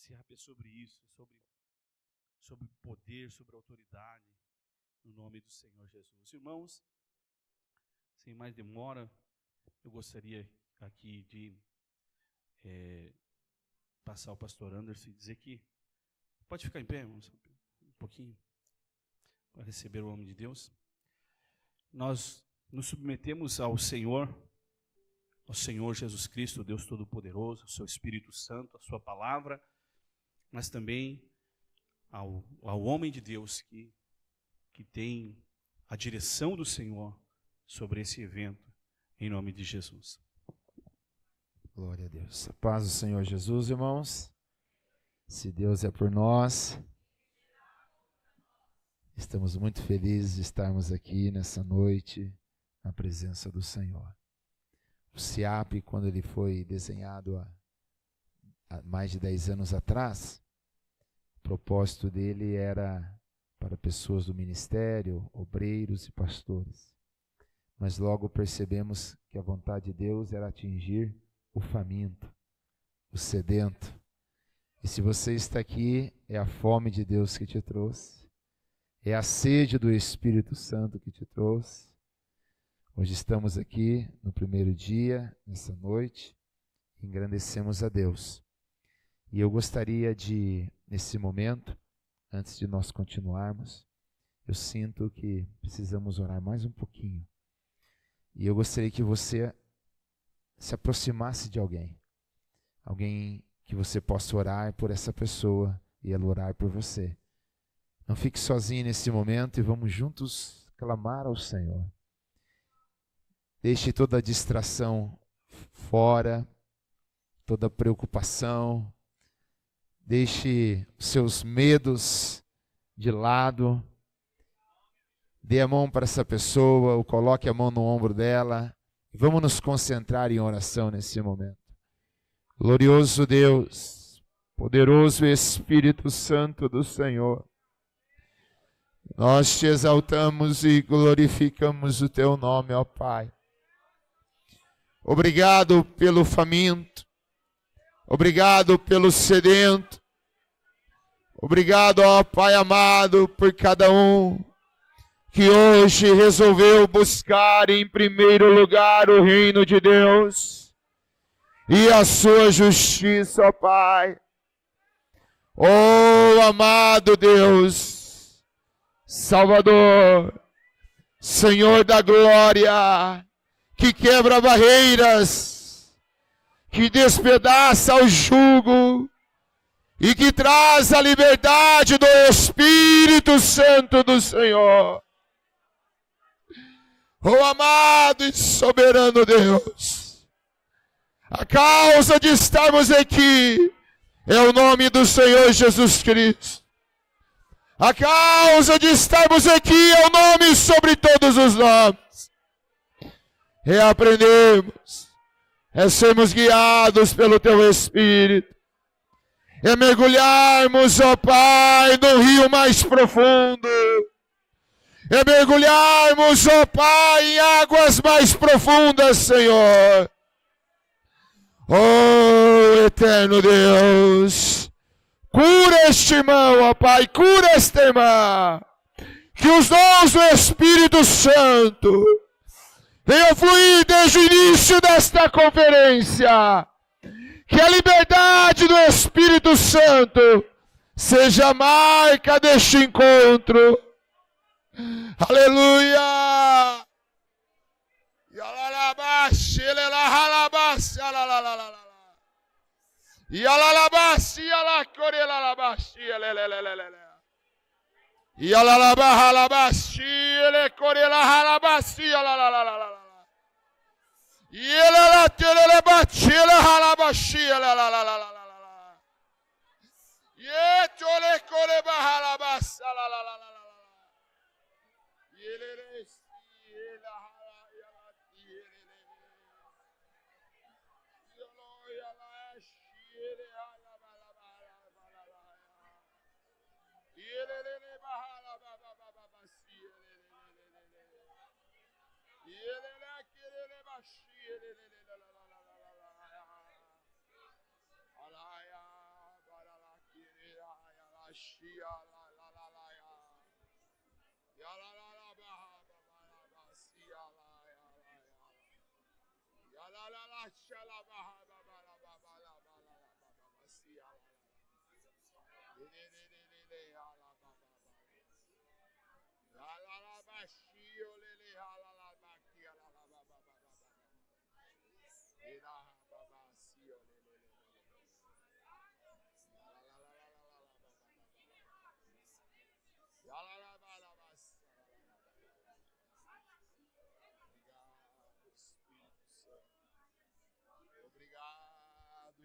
SAP é sobre isso, sobre poder, sobre autoridade, no nome do Senhor Jesus. Irmãos, sem mais demora, eu gostaria aqui de passar o pastor Anderson e dizer que, pode ficar em pé, irmãos, um pouquinho, para receber o homem de Deus. Nós nos submetemos ao Senhor Jesus Cristo, Deus Todo-Poderoso, ao seu Espírito Santo, a sua palavra, mas também ao homem de Deus que tem a direção do Senhor sobre esse evento, em nome de Jesus. Glória a Deus. A paz do Senhor Jesus, irmãos. Se Deus é por nós, estamos muito felizes de estarmos aqui nessa noite, na presença do Senhor. O SIAP, quando ele foi desenhado há mais de 10 anos atrás, o propósito dele era para pessoas do ministério, obreiros e pastores. Mas logo percebemos que a vontade de Deus era atingir o faminto, o sedento. E se você está aqui, é a fome de Deus que te trouxe, é a sede do Espírito Santo que te trouxe. Hoje estamos aqui no primeiro dia, nessa noite, engrandecemos a Deus. E eu gostaria de, nesse momento, antes de nós continuarmos, eu sinto que precisamos orar mais um pouquinho. E eu gostaria que você se aproximasse de alguém que você possa orar por essa pessoa e ela orar por você. Não fique sozinho nesse momento e vamos juntos clamar ao Senhor. Deixe toda a distração fora, toda a preocupação, deixe os seus medos de lado, dê a mão para essa pessoa, ou coloque a mão no ombro dela, e vamos nos concentrar em oração nesse momento. Glorioso Deus, poderoso Espírito Santo do Senhor, nós te exaltamos e glorificamos o teu nome, ó Pai. Obrigado pelo faminto, obrigado pelo sedento, obrigado, ó Pai amado, por cada um que hoje resolveu buscar em primeiro lugar o reino de Deus e a sua justiça, ó Pai. Oh, amado Deus, Salvador, Senhor da glória, que quebra barreiras, que despedaça o jugo e que traz a liberdade do Espírito Santo do Senhor. Oh, amado e soberano Deus, a causa de estarmos aqui é o nome do Senhor Jesus Cristo. A causa de estarmos aqui é o nome sobre todos os nomes. É aprendermos, é sermos guiados pelo Teu Espírito, é mergulharmos, ó Pai, no rio mais profundo, é mergulharmos, ó Pai, em águas mais profundas, Senhor. Oh, eterno Deus, cura este irmão, ó Pai, cura esta irmã, que os dons do Espírito Santo venham fluir desde o início desta conferência, que a liberdade do Espírito Santo seja a marca deste encontro. Aleluia!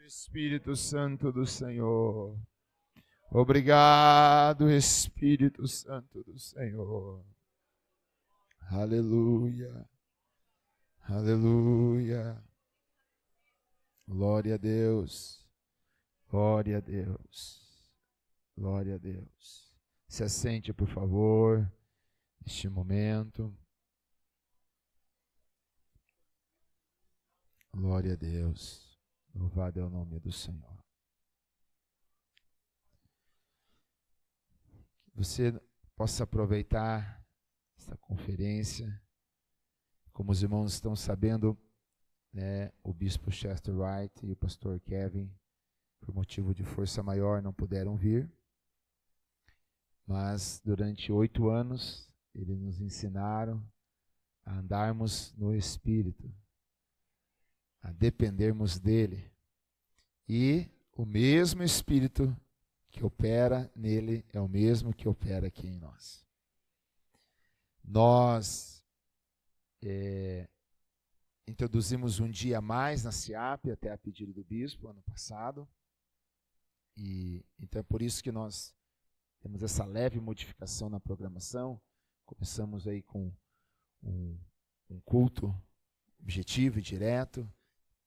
Espírito Santo do Senhor. Obrigado, Espírito Santo do Senhor. Aleluia. Aleluia. Glória a Deus. Glória a Deus. Glória a Deus. Se assente, por favor, neste momento. Glória a Deus. Louvado é o nome do Senhor. Que você possa aproveitar esta conferência. Como os irmãos estão sabendo, né, o bispo Chester Wright e o pastor Kevin, por motivo de força maior, não puderam vir. Mas durante 8 anos, eles nos ensinaram a andarmos no Espírito, a dependermos dele. E o mesmo Espírito que opera nele é o mesmo que opera aqui em nós. Nós introduzimos um dia a mais na SIAP, até a pedido do bispo, ano passado. E então é por isso que nós temos essa leve modificação na programação. Começamos aí com um culto objetivo e direto.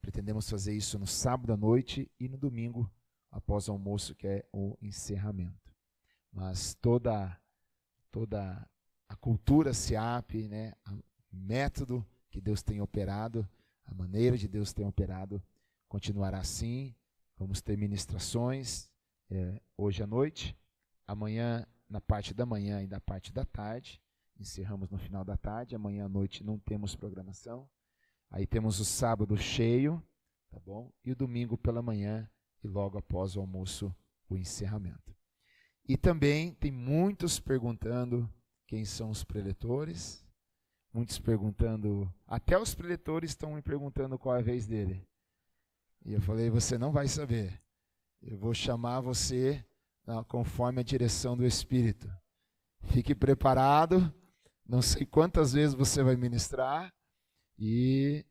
Pretendemos fazer isso no sábado à noite e no domingo, após o almoço, que é o encerramento. Mas toda a cultura SIAP, né, o método que Deus tem operado, a maneira de Deus tem operado, continuará assim. Vamos ter ministrações hoje à noite, amanhã na parte da manhã e da parte da tarde. Encerramos no final da tarde, amanhã à noite não temos programação. Aí temos o sábado cheio, tá bom? E o domingo pela manhã e logo após o almoço o encerramento. E também tem muitos perguntando quem são os preletores, muitos perguntando, até os preletores estão me perguntando qual é a vez dele. E eu falei, você não vai saber, eu vou chamar você conforme a direção do Espírito. Fique preparado, não sei quantas vezes você vai ministrar, e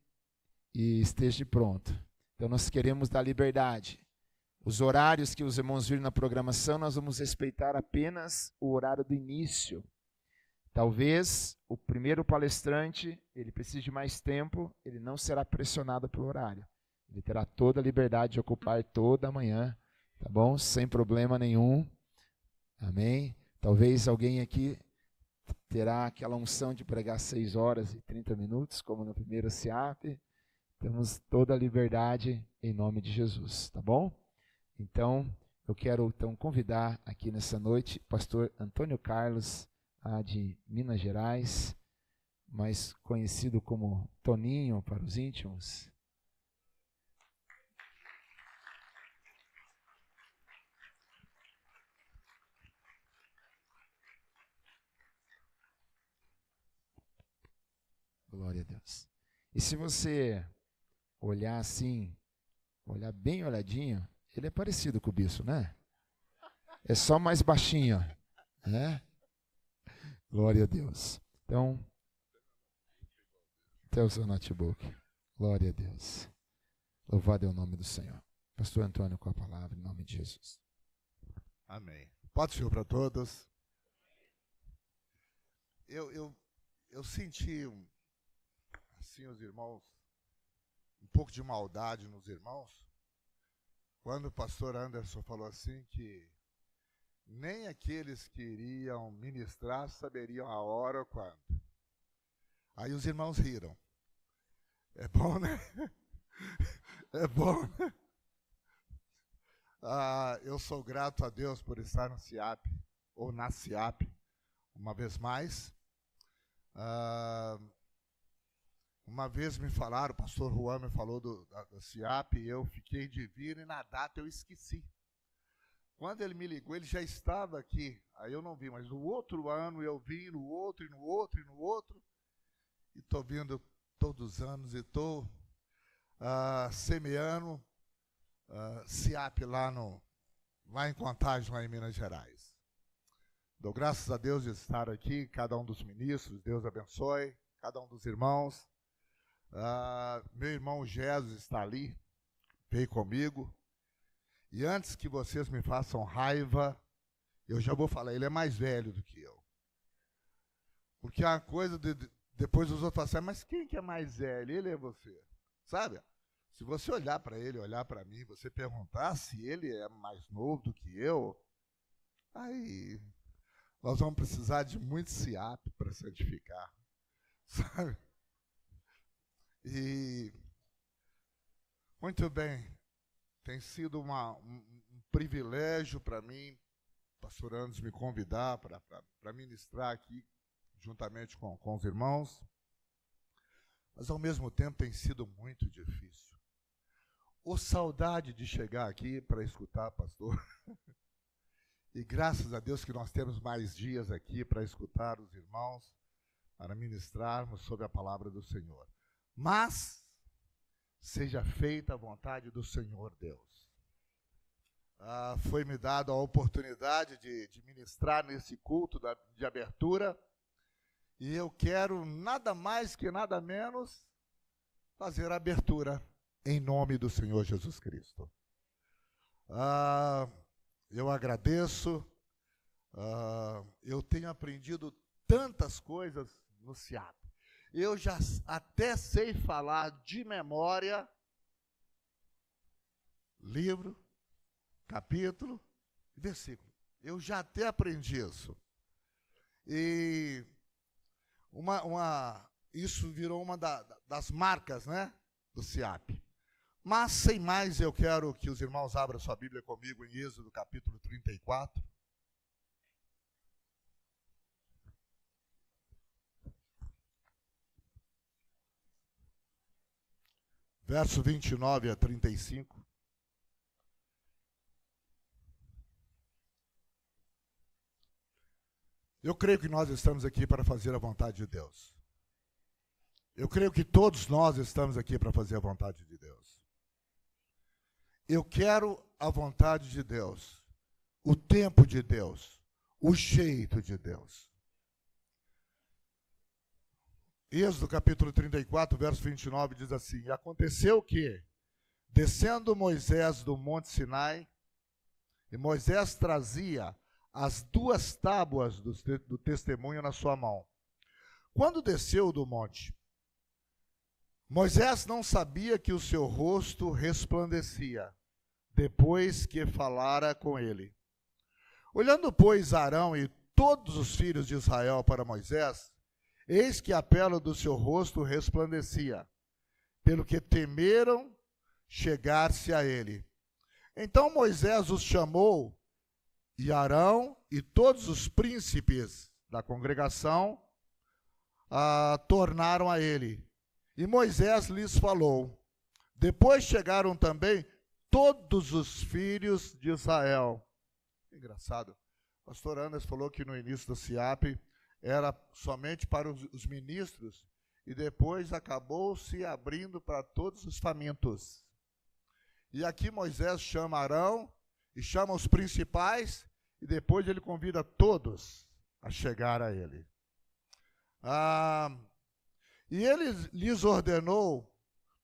esteja pronto. Então nós queremos dar liberdade. Os horários que os irmãos viram na programação, nós vamos respeitar apenas o horário do início. Talvez o primeiro palestrante, ele precise de mais tempo, ele não será pressionado pelo horário. Ele terá toda a liberdade de ocupar toda a manhã, tá bom? Sem problema nenhum. Amém? Talvez alguém aqui terá aquela unção de pregar 6 horas e 30 minutos, como no primeiro SIAP. Temos toda a liberdade em nome de Jesus, tá bom? Então, eu quero convidar aqui nessa noite o pastor Antônio Carlos, de Minas Gerais, mais conhecido como Toninho para os íntimos. Glória a Deus. E se você olhar assim, olhar bem olhadinho, ele é parecido com o bispo, né? É só mais baixinho, né? Glória a Deus. Então, até o seu notebook. Glória a Deus. Louvado é o nome do Senhor. Pastor Antônio com a palavra, em nome de Jesus. Amém. Pode ser para todos. Eu senti assim os irmãos, um pouco de maldade nos irmãos, quando o pastor Anderson falou assim que nem aqueles que iriam ministrar saberiam a hora ou quando. Aí os irmãos riram. É bom, né? É bom, né? Eu sou grato a Deus por estar no CIAP, ou na CIAP, uma vez mais. Uma vez me falaram, o pastor Juan me falou da CIAP, e eu fiquei de vir, e na data eu esqueci. Quando ele me ligou, ele já estava aqui, aí eu não vi, mas no outro ano eu vim, no outro, e no outro, e no outro, e estou vindo todos os anos, e estou semeando CIAP lá em Contagem, lá em Minas Gerais. Dou graças a Deus de estar aqui, cada um dos ministros, Deus abençoe, cada um dos irmãos. Meu irmão Jesus está ali, veio comigo. E antes que vocês me façam raiva, eu já vou falar, ele é mais velho do que eu. Porque a coisa, depois os outros falam assim, mas quem que é mais velho? Ele é você. Sabe? Se você olhar para ele, olhar para mim, você perguntar se ele é mais novo do que eu, aí nós vamos precisar de muito CIAP para santificar. Sabe? E, muito bem, tem sido um privilégio para mim, pastor Anderson, me convidar para ministrar aqui, juntamente com os irmãos, mas ao mesmo tempo tem sido muito difícil. Saudade de chegar aqui para escutar, pastor, e graças a Deus que nós temos mais dias aqui para escutar os irmãos, para ministrarmos sobre a palavra do Senhor. Mas seja feita a vontade do Senhor Deus. Foi-me dada a oportunidade de ministrar nesse culto de abertura, e eu quero nada mais que nada menos fazer a abertura em nome do Senhor Jesus Cristo. Eu agradeço, eu tenho aprendido tantas coisas no CIAP. Eu já até sei falar de memória livro, capítulo e versículo. Eu já até aprendi isso. E isso virou uma das marcas, né, do CIAP. Mas, sem mais, eu quero que os irmãos abram sua Bíblia comigo em Êxodo, capítulo 34. Verso 29 a 35. Eu creio que nós estamos aqui para fazer a vontade de Deus. Eu creio que todos nós estamos aqui para fazer a vontade de Deus. Eu quero a vontade de Deus, o tempo de Deus, o jeito de Deus. Êxodo capítulo 34, verso 29 diz assim: E aconteceu que, descendo Moisés do monte Sinai, e Moisés trazia as 2 tábuas do testemunho na sua mão. Quando desceu do monte, Moisés não sabia que o seu rosto resplandecia, depois que falara com ele. Olhando, pois, Arão e todos os filhos de Israel para Moisés, eis que a pele do seu rosto resplandecia, pelo que temeram chegar-se a ele. Então Moisés os chamou, e Arão e todos os príncipes da congregação tornaram a ele. E Moisés lhes falou. Depois chegaram também todos os filhos de Israel. Engraçado. O pastor Anderson falou que no início do CIAP era somente para os ministros, e depois acabou se abrindo para todos os famintos. E aqui Moisés chama Arão e chama os principais, e depois ele convida todos a chegar a ele. E ele lhes ordenou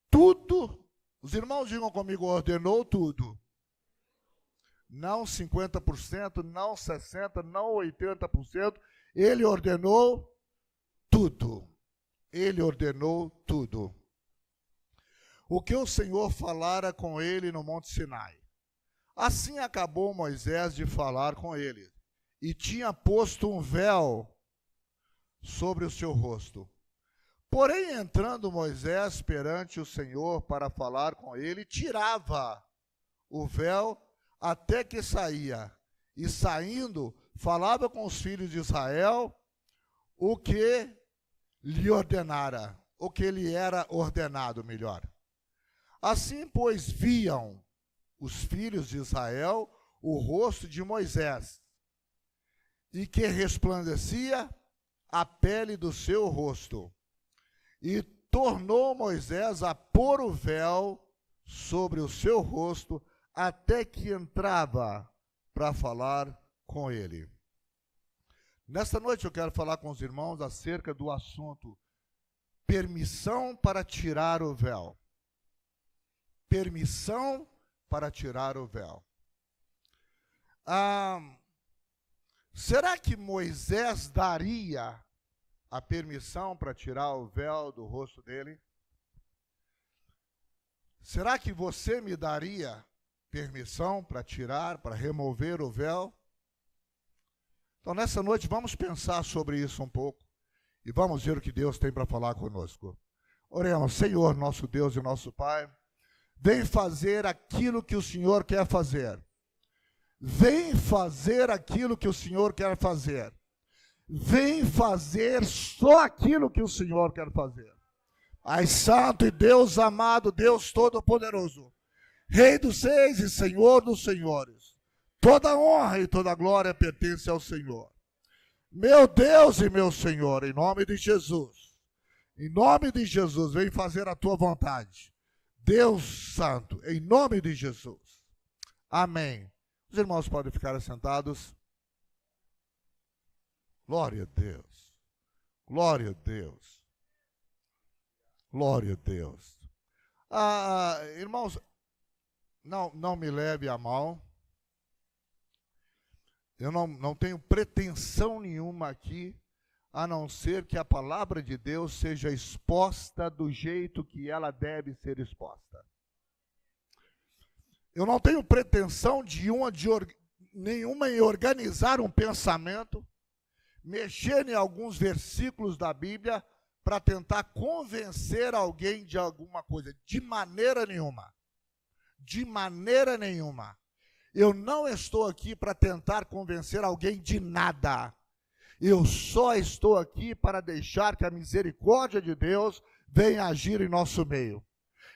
tudo. Os irmãos digam comigo, ordenou tudo. Não 50%, não 60%, não 80%. Ele ordenou tudo. Ele ordenou tudo. O que o Senhor falara com ele no Monte Sinai. Assim acabou Moisés de falar com ele, e tinha posto um véu sobre o seu rosto. Porém, entrando Moisés perante o Senhor para falar com ele, tirava o véu até que saía, e saindo, falava com os filhos de Israel o que lhe ordenara, o que lhe era ordenado, melhor. Assim, pois, viam os filhos de Israel o rosto de Moisés, e que resplandecia a pele do seu rosto. E tornou Moisés a pôr o véu sobre o seu rosto, até que entrava para falar com ele. Nesta noite eu quero falar com os irmãos acerca do assunto permissão para tirar o véu. Permissão para tirar o véu. Será que Moisés daria a permissão para tirar o véu do rosto dele? Será que você me daria permissão para tirar, para remover o véu? Então, nessa noite, vamos pensar sobre isso um pouco e vamos ver o que Deus tem para falar conosco. Oremos. Senhor, nosso Deus e nosso Pai, vem fazer aquilo que o Senhor quer fazer. Vem fazer aquilo que o Senhor quer fazer. Vem fazer só aquilo que o Senhor quer fazer. Pai Santo e Deus amado, Deus Todo-Poderoso, Rei dos Reis e Senhor dos Senhores, toda honra e toda glória pertence ao Senhor. Meu Deus e meu Senhor, em nome de Jesus, vem fazer a tua vontade. Deus Santo, em nome de Jesus. Amém. Os irmãos podem ficar assentados. Glória a Deus. Glória a Deus. Glória a Deus. Irmãos, não me leve a mal. Eu não tenho pretensão nenhuma aqui, a não ser que a palavra de Deus seja exposta do jeito que ela deve ser exposta. Eu não tenho pretensão nenhuma em organizar um pensamento, mexer em alguns versículos da Bíblia para tentar convencer alguém de alguma coisa. De maneira nenhuma. De maneira nenhuma. Eu não estou aqui para tentar convencer alguém de nada. Eu só estou aqui para deixar que a misericórdia de Deus venha agir em nosso meio.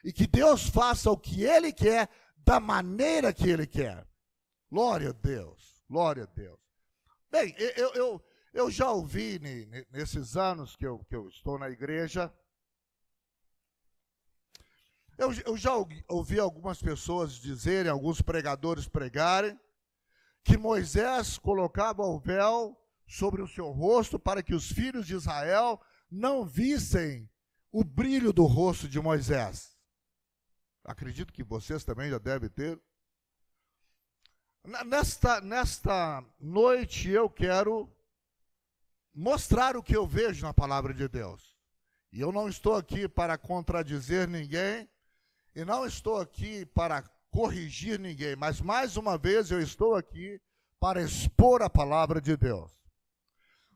E que Deus faça o que Ele quer, da maneira que Ele quer. Glória a Deus, glória a Deus. Bem, eu já ouvi nesses anos que eu estou na igreja, eu já ouvi algumas pessoas dizerem, alguns pregadores pregarem, que Moisés colocava o véu sobre o seu rosto para que os filhos de Israel não vissem o brilho do rosto de Moisés. Acredito que vocês também já devem ter. Nesta noite eu quero mostrar o que eu vejo na palavra de Deus. E eu não estou aqui para contradizer ninguém, e não estou aqui para corrigir ninguém, mas mais uma vez eu estou aqui para expor a palavra de Deus.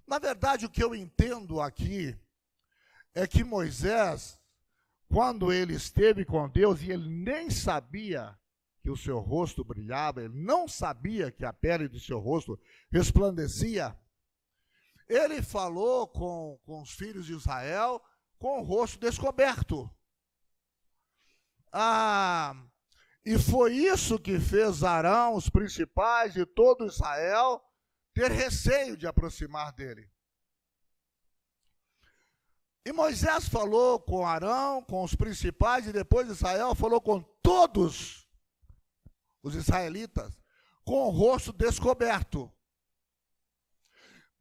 Na verdade, o que eu entendo aqui é que Moisés, quando ele esteve com Deus, e ele nem sabia que o seu rosto brilhava, ele não sabia que a pele do seu rosto resplandecia, ele falou com os filhos de Israel com o rosto descoberto. E foi isso que fez Arão, os principais de todo Israel, ter receio de aproximar dele. E Moisés falou com Arão, com os principais, e depois Israel falou com todos os israelitas, com o rosto descoberto.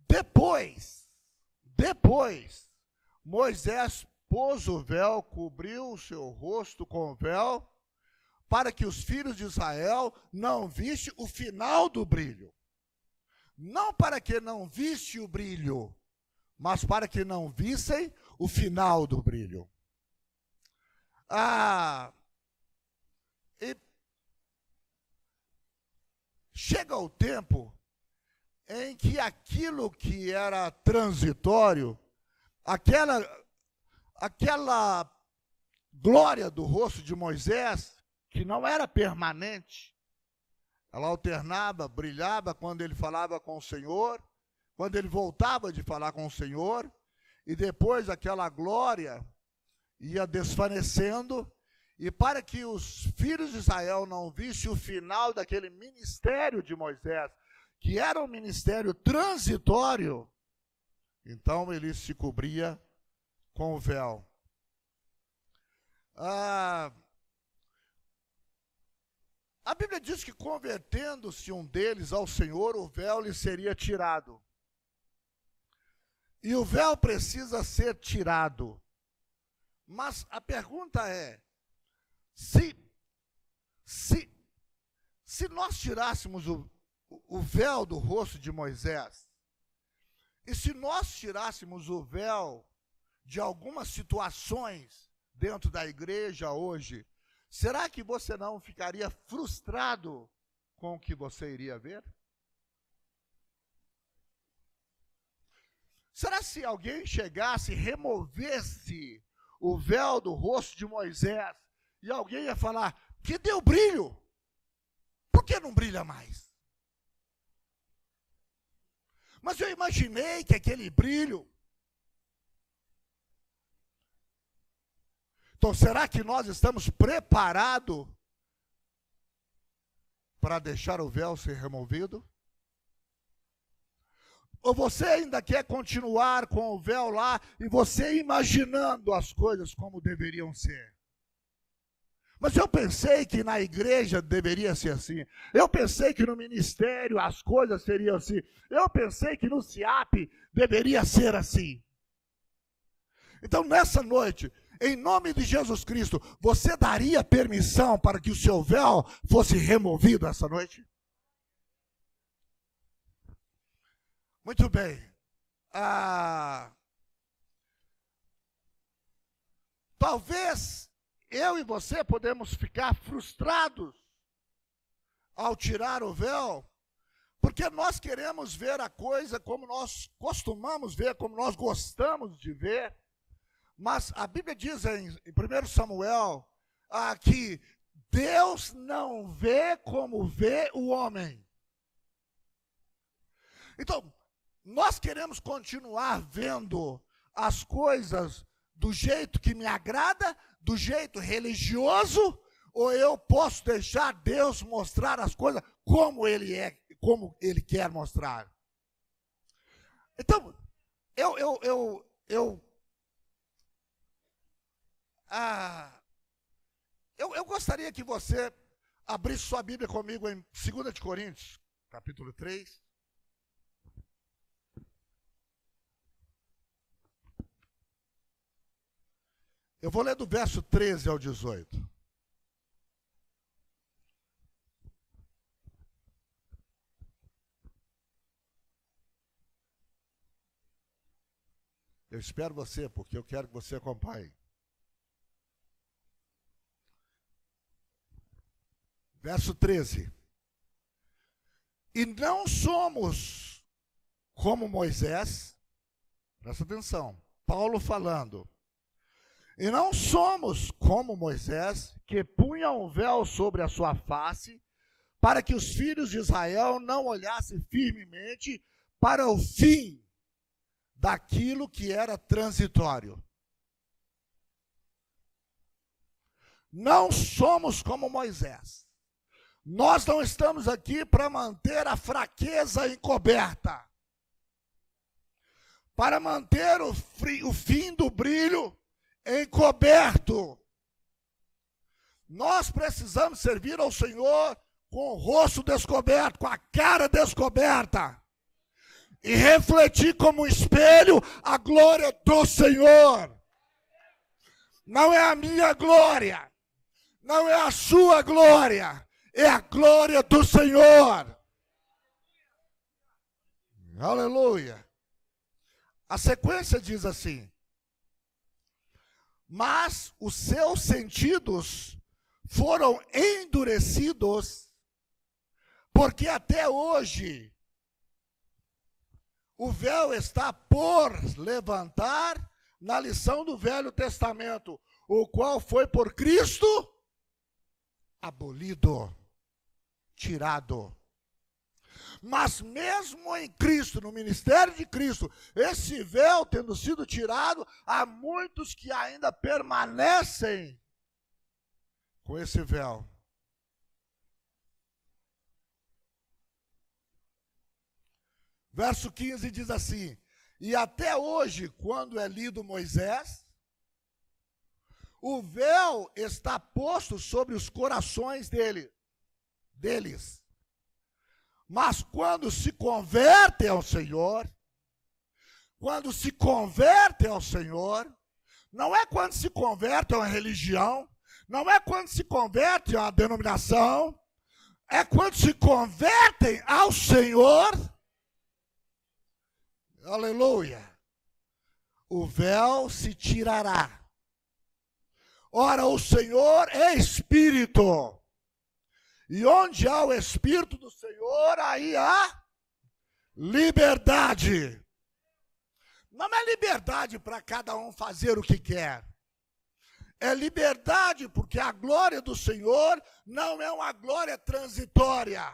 Depois, Moisés pôs o véu, cobriu o seu rosto com o véu, para que os filhos de Israel não vissem o final do brilho. Não para que não vissem o brilho, mas para que não vissem o final do brilho. E chega o tempo em que aquilo que era transitório, aquela glória do rosto de Moisés, que não era permanente, Ela alternava, brilhava quando ele falava com o Senhor, quando ele voltava de falar com o Senhor, e depois aquela glória ia desvanecendo, e para que os filhos de Israel não vissem o final daquele ministério de Moisés, que era um ministério transitório, então ele se cobria com o véu. A Bíblia diz que convertendo-se um deles ao Senhor, o véu lhe seria tirado. E o véu precisa ser tirado. Mas a pergunta é, se nós tirássemos o véu do rosto de Moisés, e se nós tirássemos o véu de algumas situações dentro da igreja hoje, será que você não ficaria frustrado com o que você iria ver? Será se alguém chegasse e removesse o véu do rosto de Moisés, e alguém ia falar, que deu brilho, por que não brilha mais? Mas eu imaginei que aquele brilho... Então, será que nós estamos preparados para deixar o véu ser removido? Ou você ainda quer continuar com o véu lá e você imaginando as coisas como deveriam ser? Mas eu pensei que na igreja deveria ser assim. Eu pensei que no ministério as coisas seriam assim. Eu pensei que no SIAP deveria ser assim. Então, nessa noite, em nome de Jesus Cristo, você daria permissão para que o seu véu fosse removido essa noite? Muito bem. Talvez eu e você podemos ficar frustrados ao tirar o véu, porque nós queremos ver a coisa como nós costumamos ver, como nós gostamos de ver. Mas a Bíblia diz em 1 Samuel que Deus não vê como vê o homem. Então, nós queremos continuar vendo as coisas do jeito que me agrada, do jeito religioso, ou eu posso deixar Deus mostrar as coisas como Ele é, como Ele quer mostrar. Então, eu gostaria que você abrisse sua Bíblia comigo em 2 de Coríntios, capítulo 3. Eu vou ler do verso 13 ao 18. Eu espero você, porque eu quero que você acompanhe. Verso 13. E não somos como Moisés, presta atenção, Paulo falando, e não somos como Moisés, que punha um véu sobre a sua face, para que os filhos de Israel não olhassem firmemente para o fim daquilo que era transitório. Não somos como Moisés. Nós não estamos aqui para manter a fraqueza encoberta, para manter o fim do brilho encoberto. Nós precisamos servir ao Senhor com o rosto descoberto, com a cara descoberta, e refletir como um espelho a glória do Senhor. Não é a minha glória, não é a sua glória, é a glória do Senhor. Aleluia. A sequência diz assim: mas os seus sentidos foram endurecidos, porque até hoje o véu está por levantar na lição do Velho Testamento, o qual foi por Cristo abolido. tirado. Mas mesmo em Cristo, no ministério de Cristo, esse véu tendo sido tirado, há muitos que ainda permanecem com esse véu. Verso 15 diz assim: e até hoje, quando é lido Moisés, o véu está posto sobre os corações deles. Mas quando se convertem ao Senhor, não é quando se converte a uma religião, não é quando se converte a uma denominação, é quando se convertem ao Senhor. Aleluia. O véu se tirará. Ora, o Senhor é Espírito. E onde há o Espírito do Senhor, aí há liberdade. Não é liberdade para cada um fazer o que quer. É liberdade porque a glória do Senhor não é uma glória transitória.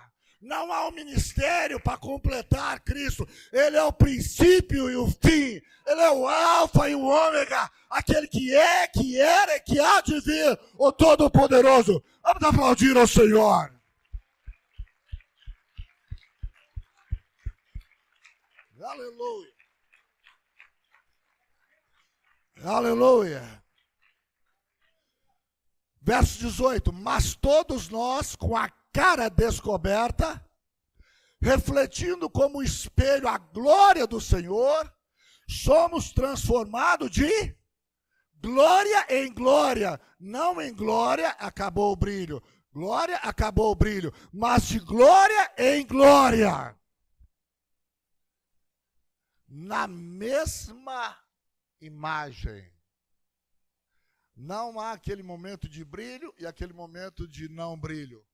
Não há um ministério para completar Cristo. Ele é o princípio e o fim. Ele é o alfa e o ômega. Aquele que é, que era e que há de vir. O Todo-Poderoso. Vamos aplaudir ao Senhor. Aleluia. Aleluia. Verso 18. Mas todos nós, com a cara descoberta, refletindo como espelho a glória do Senhor, somos transformados de glória em glória. Não em glória acabou o brilho. Glória acabou o brilho. Mas de glória em glória. Na mesma imagem. Não há aquele momento de brilho e aquele momento de não brilho.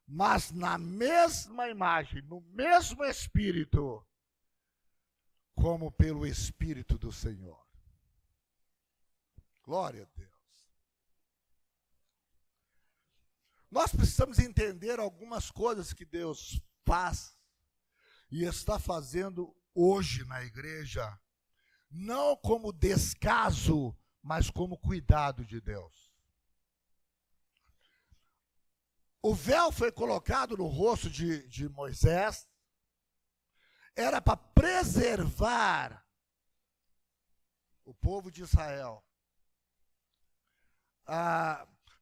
Mas na mesma imagem, no mesmo Espírito, como pelo Espírito do Senhor. Glória a Deus. Nós precisamos entender algumas coisas que Deus faz e está fazendo hoje na igreja, não como descaso, mas como cuidado de Deus. O véu foi colocado no rosto de Moisés, era para preservar o povo de Israel.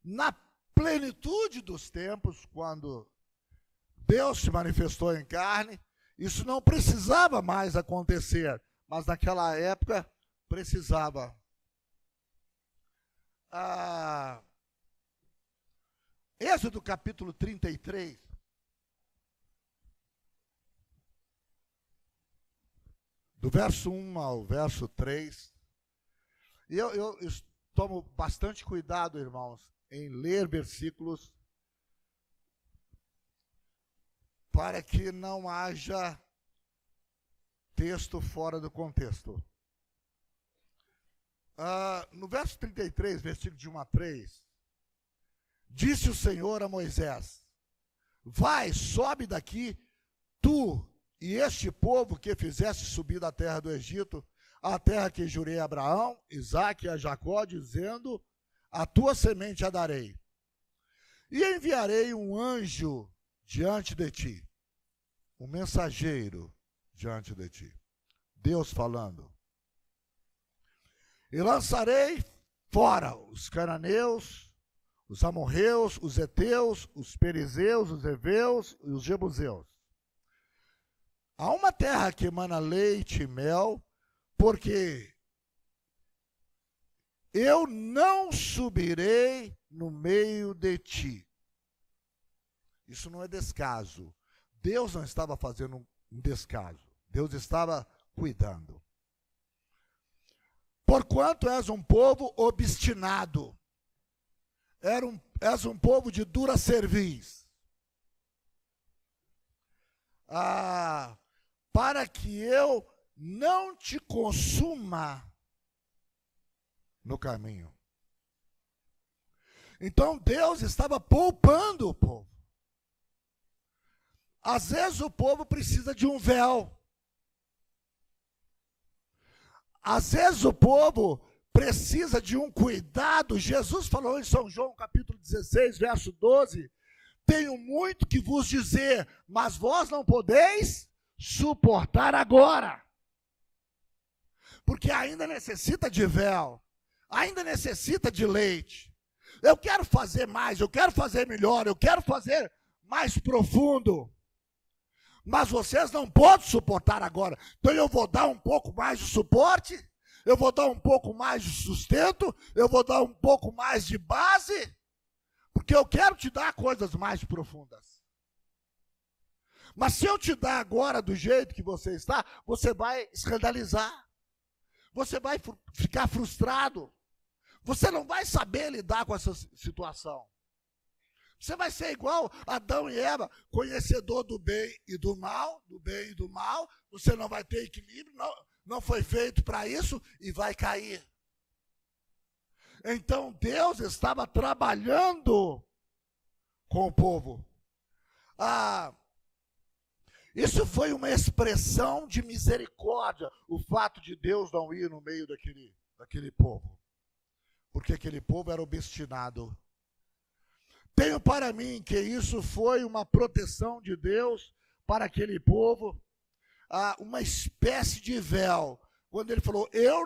Na plenitude dos tempos, quando Deus se manifestou em carne, isso não precisava mais acontecer, mas naquela época precisava. Êxodo capítulo 33. Do verso 1 ao verso 3. E eu tomo bastante cuidado, irmãos, em ler versículos para que não haja texto fora do contexto. No verso 33, versículo de 1 a 3, disse o Senhor a Moisés: vai, sobe daqui, tu e este povo que fizeste subir da terra do Egito, a terra que jurei a Abraão, Isaque e a Jacó, dizendo: a tua semente a darei. E enviarei um anjo diante de ti, um mensageiro diante de ti. Deus falando. E lançarei fora os cananeus, os amorreus, os heteus, os perizeus, os heveus e os jebuseus. Há uma terra que emana leite e mel, porque eu não subirei no meio de ti. Isso não é descaso. Deus não estava fazendo um descaso. Deus estava cuidando. Porquanto és um povo obstinado, és um povo de dura cerviz, para que eu não te consuma no caminho. Então Deus estava poupando o povo. Às vezes o povo precisa de um véu. Às vezes o povo precisa de um cuidado. Jesus falou em São João, capítulo 16, verso 12, tenho muito que vos dizer, mas vós não podeis suportar agora. Porque ainda necessita de véu, ainda necessita de leite. Eu quero fazer mais, eu quero fazer melhor, eu quero fazer mais profundo. Mas vocês não podem suportar agora. Então eu vou dar um pouco mais de suporte, eu vou dar um pouco mais de sustento, eu vou dar um pouco mais de base, porque eu quero te dar coisas mais profundas. Mas se eu te dar agora do jeito que você está, você vai escandalizar. Você vai ficar frustrado. Você não vai saber lidar com essa situação. Você vai ser igual Adão e Eva, conhecedor do bem e do mal, do bem e do mal. Você não vai ter equilíbrio, não foi feito para isso e vai cair. Então Deus estava trabalhando com o povo. Isso foi uma expressão de misericórdia, o fato de Deus não ir no meio daquele povo. Porque aquele povo era obstinado. Tenho para mim que isso foi uma proteção de Deus para aquele povo, uma espécie de véu. Quando ele falou, eu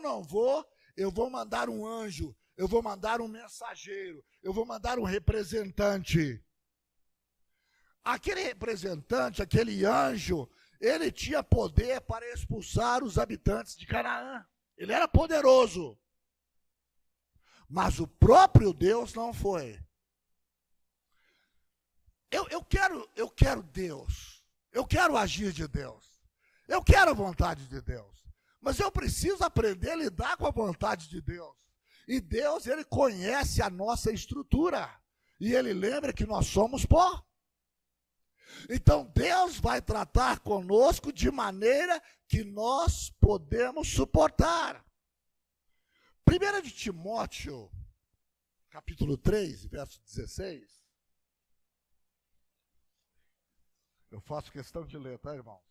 vou mandar um anjo, eu vou mandar um mensageiro, eu vou mandar um representante. Aquele representante, aquele anjo, ele tinha poder para expulsar os habitantes de Canaã. Ele era poderoso. Mas o próprio Deus não foi. Eu quero Deus. Eu quero agir de Deus. Eu quero a vontade de Deus. Mas eu preciso aprender a lidar com a vontade de Deus. E Deus, ele conhece a nossa estrutura. E ele lembra que nós somos pó. Então Deus vai tratar conosco de maneira que nós podemos suportar. 1 de Timóteo, capítulo 3, verso 16. Eu faço questão de ler, tá, irmão?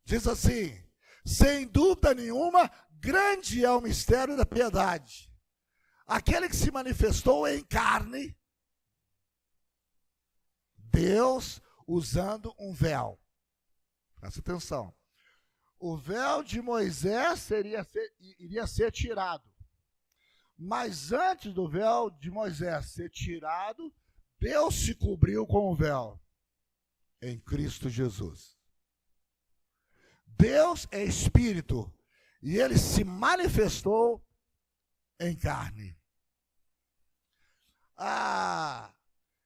Diz assim, sem dúvida nenhuma, grande é o mistério da piedade. Aquele que se manifestou em carne, Deus usando um véu. Presta atenção. O véu de Moisés iria ser tirado. Mas antes do véu de Moisés ser tirado, Deus se cobriu com o véu em Cristo Jesus. Deus é Espírito e ele se manifestou em carne.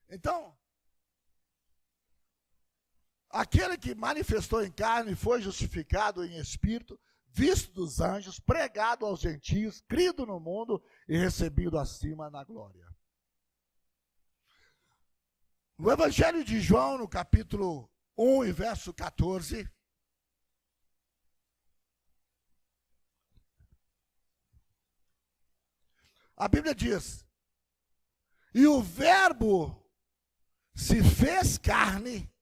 Então, aquele que manifestou em carne foi justificado em espírito, visto dos anjos, pregado aos gentios, crido no mundo e recebido acima na glória. No Evangelho de João, no capítulo 1 e verso 14, a Bíblia diz, e o Verbo se fez carne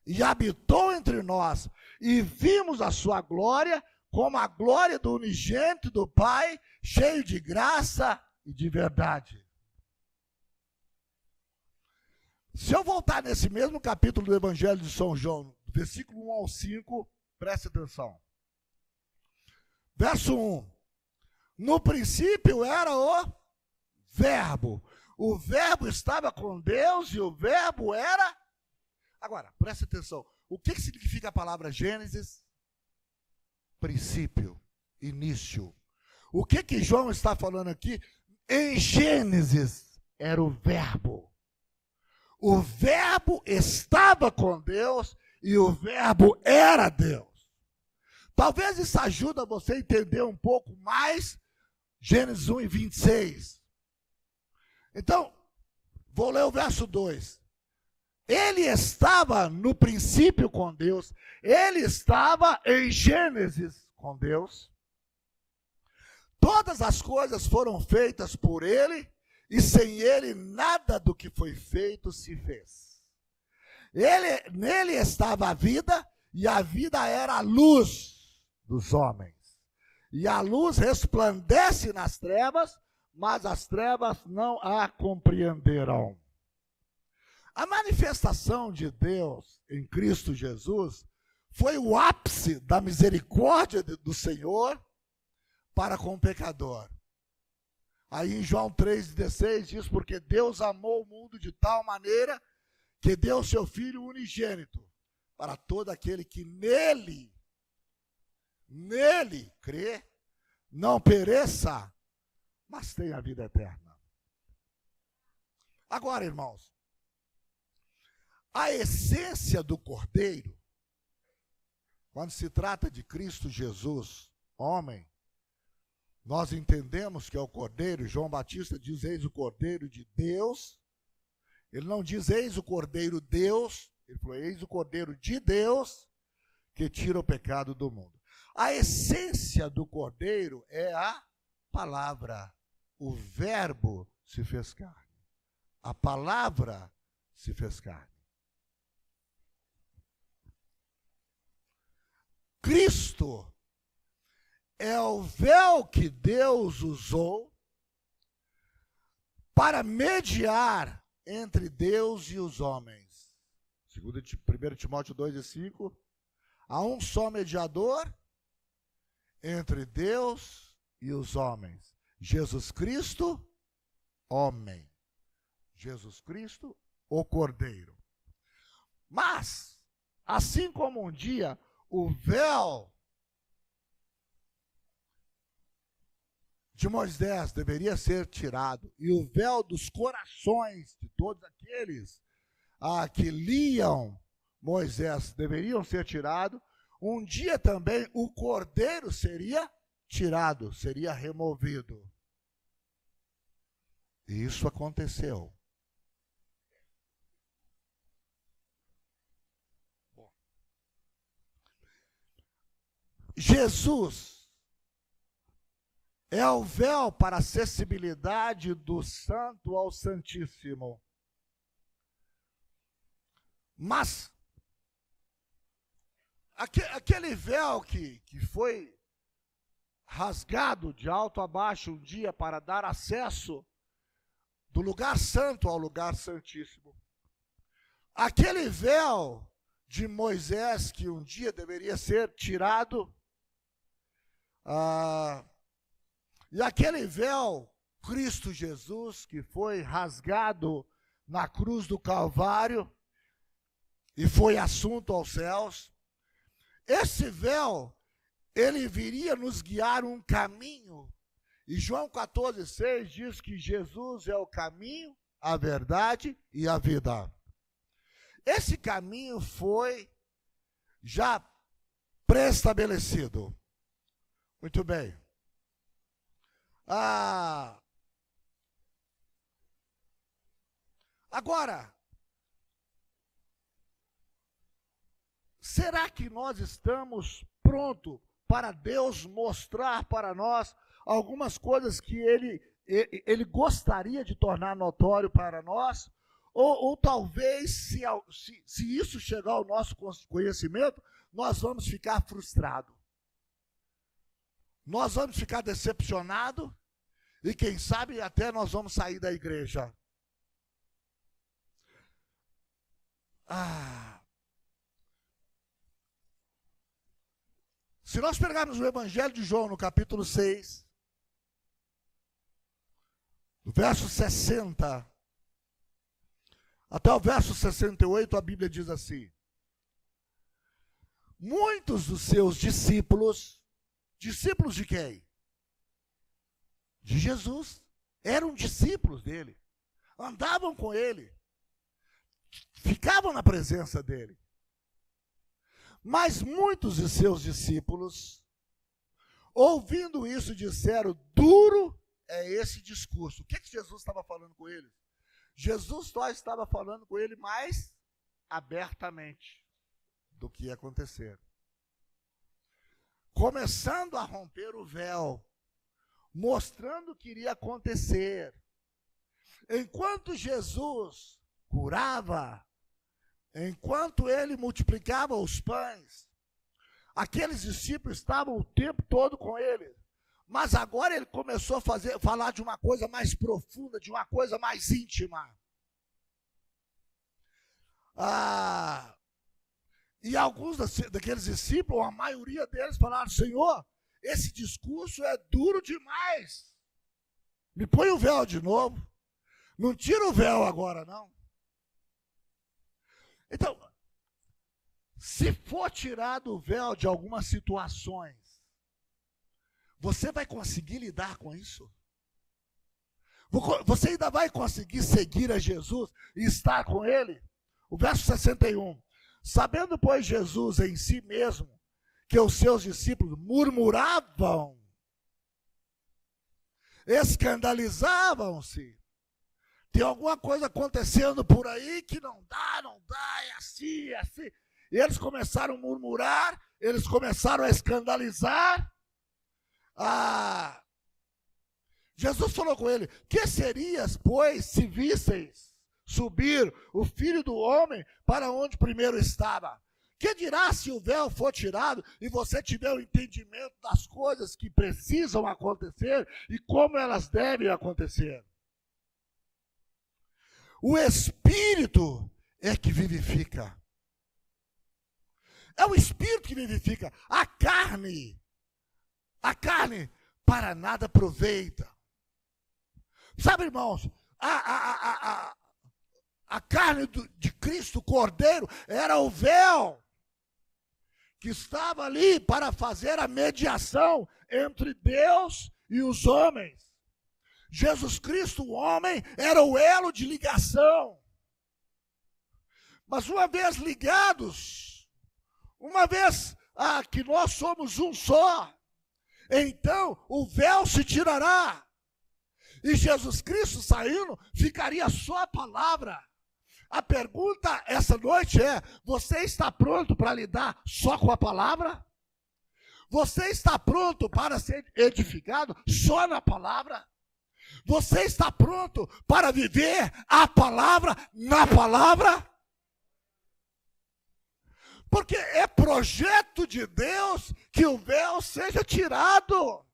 e habitou entre nós, e vimos a sua glória, como a glória do unigênito do Pai, cheio de graça e de verdade. Se eu voltar nesse mesmo capítulo do Evangelho de São João, versículo 1 ao 5, preste atenção. Verso 1. No princípio era o Verbo. O Verbo estava com Deus e o Verbo era... Agora, preste atenção. O que significa a palavra Gênesis? Princípio, início. O que João está falando aqui? Em Gênesis era o Verbo. O Verbo estava com Deus e o Verbo era Deus. Talvez isso ajude você a entender um pouco mais Gênesis 1 e 26. Então, vou ler o verso 2. Ele estava no princípio com Deus, ele estava em Gênesis com Deus. Todas as coisas foram feitas por ele, e sem ele nada do que foi feito se fez. Nele estava a vida, e a vida era a luz dos homens. E a luz resplandece nas trevas, mas as trevas não a compreenderão. A manifestação de Deus em Cristo Jesus foi o ápice da misericórdia do Senhor para com o pecador. Aí em João 3,16 diz, porque Deus amou o mundo de tal maneira que deu seu Filho unigênito para todo aquele que nele crê, não pereça, mas tenha a vida eterna. Agora, irmãos, a essência do Cordeiro, quando se trata de Cristo Jesus, homem, nós entendemos que é o Cordeiro. João Batista diz, eis o Cordeiro de Deus. Ele não diz, eis o Cordeiro Deus. Ele falou, eis o Cordeiro de Deus que tira o pecado do mundo. A essência do Cordeiro é a palavra. O verbo se fez carne. A palavra se fez carne. Cristo é o véu que Deus usou para mediar entre Deus e os homens. 1 Timóteo 2,5, há um só mediador entre Deus e os homens. Jesus Cristo, homem. Jesus Cristo, o Cordeiro. Mas, assim como um dia o véu de Moisés deveria ser tirado, e o véu dos corações de todos aqueles que liam Moisés deveriam ser tirado, um dia também o Cordeiro seria tirado, seria removido. E isso aconteceu. Jesus é o véu para a acessibilidade do Santo ao Santíssimo. Mas aquele véu que foi rasgado de alto a baixo um dia para dar acesso do lugar santo ao lugar santíssimo. Aquele véu de Moisés que um dia deveria ser tirado, e aquele véu, Cristo Jesus, que foi rasgado na cruz do Calvário e foi assunto aos céus, esse véu, ele viria nos guiar um caminho. E João 14,6 diz que Jesus é o caminho, a verdade e a vida. Esse caminho foi já pré-estabelecido. Muito bem. Agora, será que nós estamos prontos para Deus mostrar para nós algumas coisas que Ele gostaria de tornar notório para nós? Ou talvez, se isso chegar ao nosso conhecimento, nós vamos ficar frustrados. Nós vamos ficar decepcionados e quem sabe até nós vamos sair da igreja. Se nós pegarmos o Evangelho de João no capítulo 6, do verso 60 até o verso 68, a Bíblia diz assim: muitos dos seus discípulos de quem? De Jesus. Eram discípulos dele. Andavam com ele. Ficavam na presença dele. Mas muitos de seus discípulos, ouvindo isso, disseram, duro é esse discurso. O que Jesus estava falando com eles? Jesus só estava falando com ele mais abertamente do que ia acontecer. Começando a romper o véu, mostrando o que iria acontecer. Enquanto Jesus curava, enquanto ele multiplicava os pães, aqueles discípulos estavam o tempo todo com ele. Mas agora ele começou a falar de uma coisa mais profunda, de uma coisa mais íntima. E alguns daqueles discípulos, a maioria deles falaram: Senhor, esse discurso é duro demais. Me põe o véu de novo. Não tira o véu agora, não. Então, se for tirado o véu de algumas situações, você vai conseguir lidar com isso? Você ainda vai conseguir seguir a Jesus e estar com Ele? O verso 61. Sabendo, pois, Jesus em si mesmo que os seus discípulos murmuravam, escandalizavam-se. Tem alguma coisa acontecendo por aí que não dá, é assim, é assim. E eles começaram a murmurar, eles começaram a escandalizar. Jesus falou com ele: que serias, pois, se visseis subir o Filho do Homem para onde primeiro estava? Que dirá se o véu for tirado e você tiver o entendimento das coisas que precisam acontecer e como elas devem acontecer? O Espírito é que vivifica. É o Espírito que vivifica. A carne para nada aproveita. Sabe, irmãos, a carne de Cristo, o Cordeiro, era o véu que estava ali para fazer a mediação entre Deus e os homens. Jesus Cristo, o homem, era o elo de ligação. Mas uma vez ligados, uma vez que nós somos um só, então o véu se tirará. E Jesus Cristo saindo, ficaria só a palavra. A pergunta essa noite é: você está pronto para lidar só com a palavra? Você está pronto para ser edificado só na palavra? Você está pronto para viver a palavra na palavra? Porque é projeto de Deus que o véu seja tirado.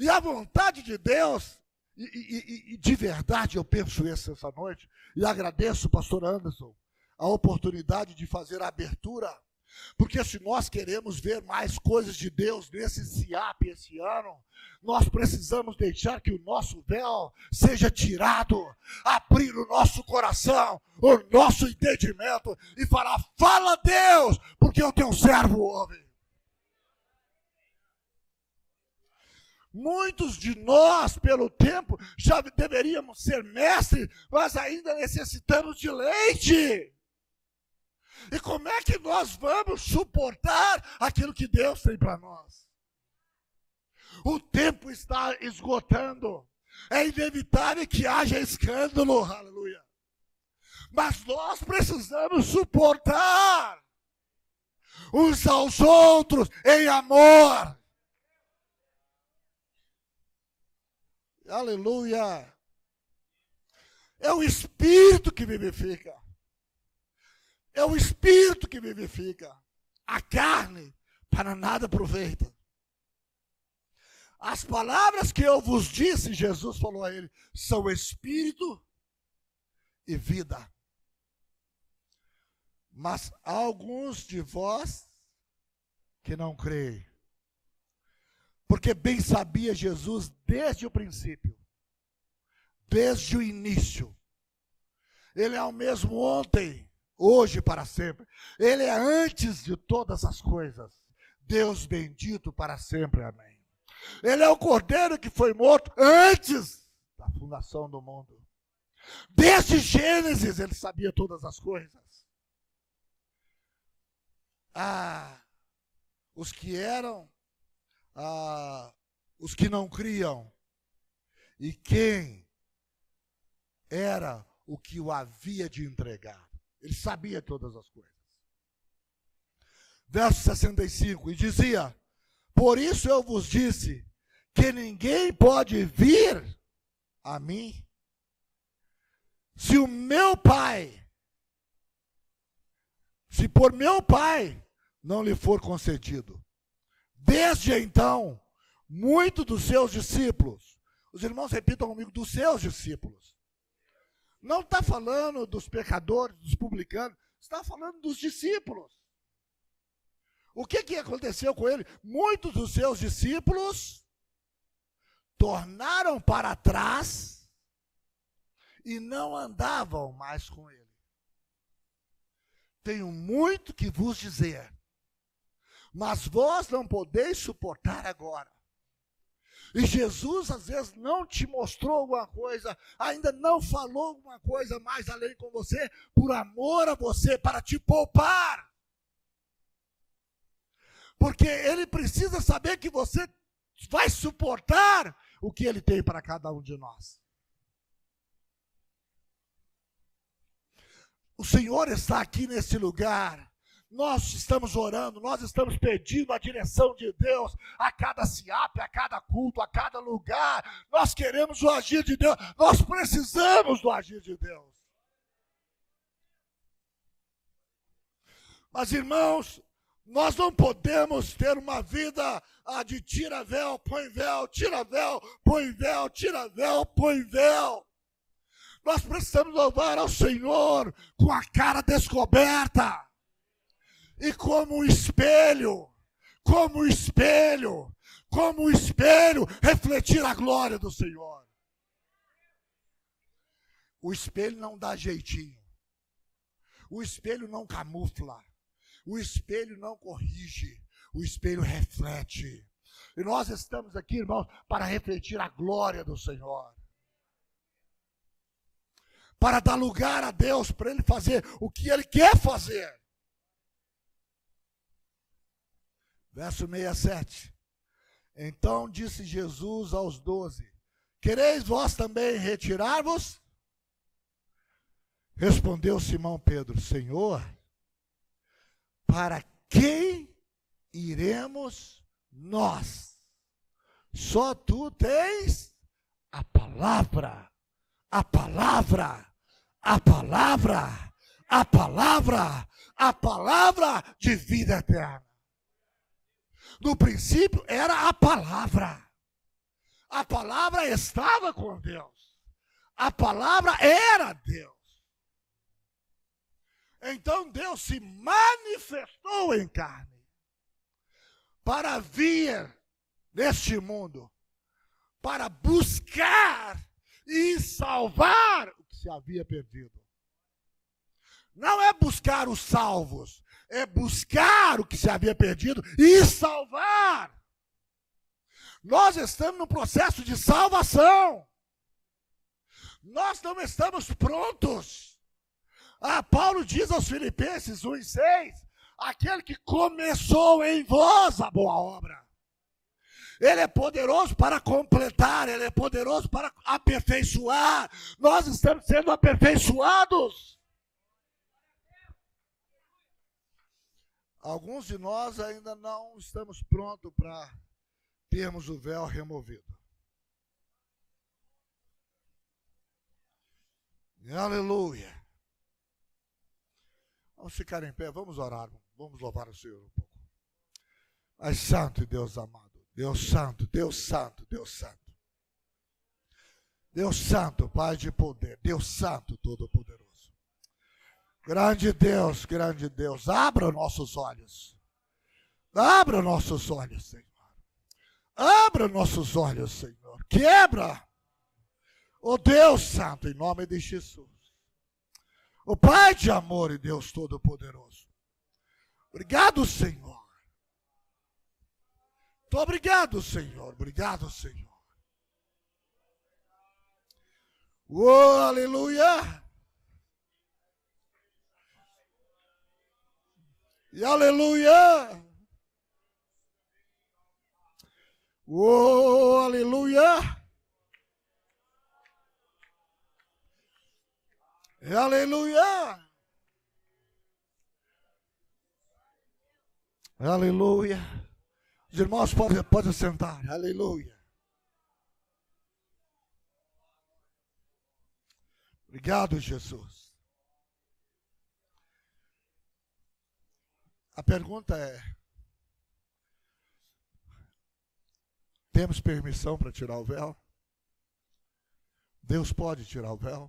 E a vontade de Deus, e de verdade eu penso isso essa noite, e agradeço, pastor Anderson, a oportunidade de fazer a abertura, porque se nós queremos ver mais coisas de Deus nesse CIAP esse ano, nós precisamos deixar que o nosso véu seja tirado, abrir o nosso coração, o nosso entendimento e falar: fala Deus, porque o teu servo ouve. Muitos de nós, pelo tempo, já deveríamos ser mestres, mas ainda necessitamos de leite. E como é que nós vamos suportar aquilo que Deus tem para nós? O tempo está esgotando. É inevitável que haja escândalo, aleluia. Mas nós precisamos suportar uns aos outros em amor. Aleluia. É o Espírito que vivifica. É o Espírito que vivifica. A carne para nada aproveita. As palavras que eu vos disse, Jesus falou a ele, são Espírito e vida. Mas há alguns de vós que não creem. Porque bem sabia Jesus desde o princípio, desde o início. Ele é o mesmo ontem, hoje e para sempre. Ele é antes de todas as coisas. Deus bendito para sempre, amém. Ele é o Cordeiro que foi morto antes da fundação do mundo. Desde Gênesis ele sabia todas as coisas. Os que eram, os que não criam, e quem era o que o havia de entregar. Ele sabia todas as coisas. Verso 65, e dizia: por isso eu vos disse que ninguém pode vir a mim se o meu Pai se por meu Pai não lhe for concedido. Desde então, muitos dos seus discípulos, os irmãos repitam comigo, dos seus discípulos. Não está falando dos pecadores, dos publicanos, está falando dos discípulos. O que aconteceu com ele? Muitos dos seus discípulos tornaram para trás e não andavam mais com ele. Tenho muito que vos dizer, mas vós não podeis suportar agora. E Jesus às vezes não te mostrou alguma coisa, ainda não falou alguma coisa mais além com você, por amor a você, para te poupar. Porque ele precisa saber que você vai suportar o que ele tem para cada um de nós. O Senhor está aqui nesse lugar. Nós estamos orando, nós estamos pedindo a direção de Deus a cada SIAP, a cada culto, a cada lugar. Nós queremos o agir de Deus, nós precisamos do agir de Deus. Mas, irmãos, nós não podemos ter uma vida de tira véu, põe véu, tira véu, põe véu, tira véu, põe véu. Nós precisamos louvar ao Senhor com a cara descoberta. E como um espelho, refletir a glória do Senhor. O espelho não dá jeitinho. O espelho não camufla. O espelho não corrige. O espelho reflete. E nós estamos aqui, irmãos, para refletir a glória do Senhor. Para dar lugar a Deus, para Ele fazer o que Ele quer fazer. Verso 67. Então disse Jesus aos 12: quereis vós também retirar-vos? Respondeu Simão Pedro: Senhor, para quem iremos nós? Só tu tens a palavra, a palavra, a palavra, a palavra, a palavra de vida eterna. No princípio era a palavra. A palavra estava com Deus. A palavra era Deus. Então Deus se manifestou em carne para vir neste mundo, para buscar e salvar o que se havia perdido. Não é buscar os salvos, é buscar o que se havia perdido e salvar. Nós estamos no processo de salvação. Nós não estamos prontos. Paulo diz aos Filipenses 1:6, aquele que começou em vós a boa obra, Ele é poderoso para completar, Ele é poderoso para aperfeiçoar. Nós estamos sendo aperfeiçoados. Alguns de nós ainda não estamos prontos para termos o véu removido. Aleluia. Vamos ficar em pé, vamos orar, vamos louvar o Senhor um pouco. Ai, santo Deus amado, Deus santo, Deus santo, Deus santo. Deus santo, Pai de poder, Deus santo, todo-poderoso. Grande Deus, abra nossos olhos. Abra nossos olhos, Senhor. Abra nossos olhos, Senhor. Quebra, ó Deus santo, em nome de Jesus. O Pai de amor e Deus todo-poderoso. Obrigado, Senhor. Muito obrigado, Senhor. Obrigado, Senhor. Oh, aleluia. E aleluia. Oh, aleluia. E aleluia. Aleluia. Os irmãos podem sentar. Aleluia. Obrigado, Jesus. A pergunta é: temos permissão para tirar o véu? Deus pode tirar o véu?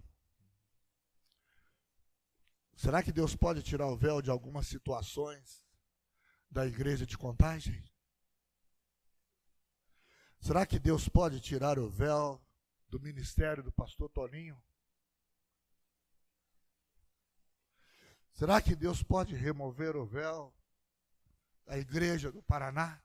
Será que Deus pode tirar o véu de algumas situações da igreja de Contagem? Será que Deus pode tirar o véu do ministério do pastor Toninho? Será que Deus pode remover o véu da igreja do Paraná?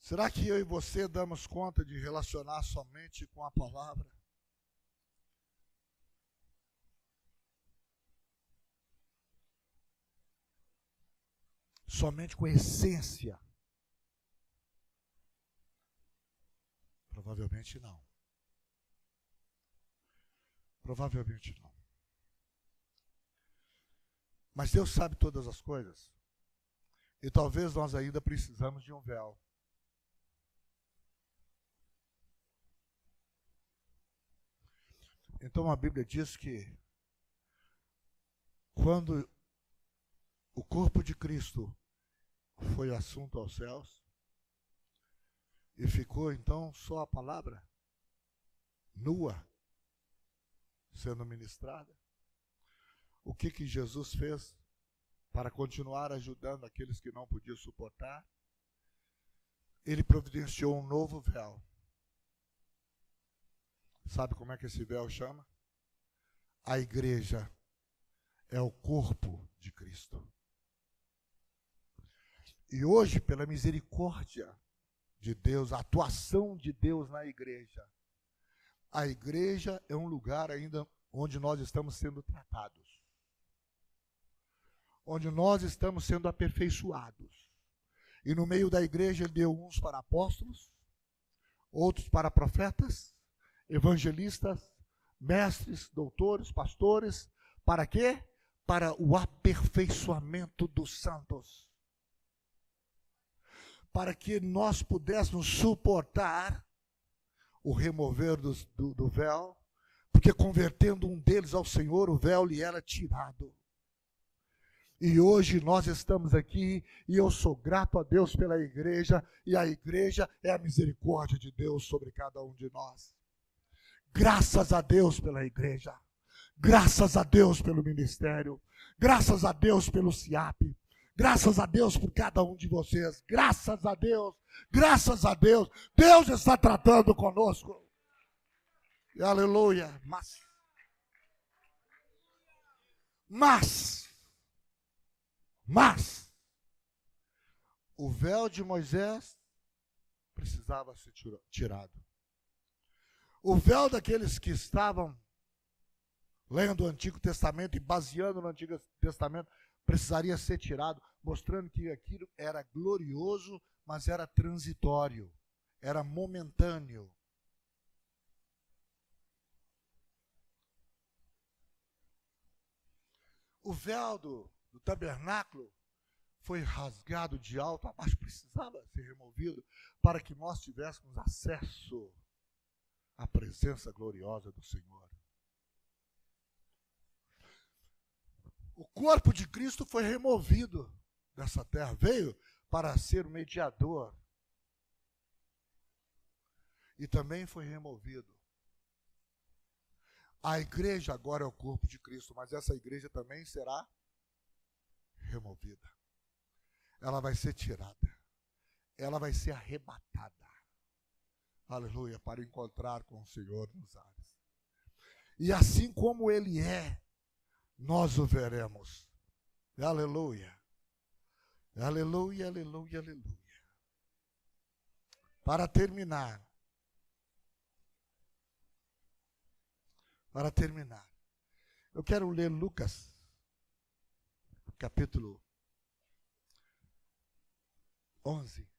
Será que eu e você damos conta de relacionar somente com a palavra? Somente com a essência? Provavelmente não. Provavelmente não. Mas Deus sabe todas as coisas. E talvez nós ainda precisamos de um véu. Então a Bíblia diz que quando o corpo de Cristo foi assunto aos céus, e ficou então só a palavra nua sendo ministrada, o que Jesus fez para continuar ajudando aqueles que não podiam suportar? Ele providenciou um novo véu. Sabe como é que esse véu chama? A igreja é o corpo de Cristo. E hoje, pela misericórdia de Deus, a atuação de Deus na igreja, a igreja é um lugar ainda onde nós estamos sendo tratados, onde nós estamos sendo aperfeiçoados. E no meio da igreja ele deu uns para apóstolos, outros para profetas, evangelistas, mestres, doutores, pastores. Para quê? Para o aperfeiçoamento dos santos. Para que nós pudéssemos suportar o remover do véu, porque convertendo um deles ao Senhor, o véu lhe era tirado. E hoje nós estamos aqui, e eu sou grato a Deus pela igreja, e a igreja é a misericórdia de Deus sobre cada um de nós. Graças a Deus pela igreja, graças a Deus pelo ministério, graças a Deus pelo CIAP, graças a Deus por cada um de vocês, graças a Deus, Deus está tratando conosco. E aleluia. Mas, o véu de Moisés precisava ser tirado. O véu daqueles que estavam lendo o Antigo Testamento e baseando no Antigo Testamento precisaria ser tirado, mostrando que aquilo era glorioso, mas era transitório, era momentâneo. O véu do tabernáculo foi rasgado de alto a baixo, precisava ser removido para que nós tivéssemos acesso à presença gloriosa do Senhor. O corpo de Cristo foi removido dessa terra, veio para ser o mediador. E também foi removido. A igreja agora é o corpo de Cristo, mas essa igreja também será removida. Ela vai ser tirada. Ela vai ser arrebatada. Aleluia, para encontrar com o Senhor nos ares. E assim como Ele é, nós o veremos. Aleluia. Aleluia, aleluia, aleluia. Para terminar, eu quero ler Lucas, capítulo 11.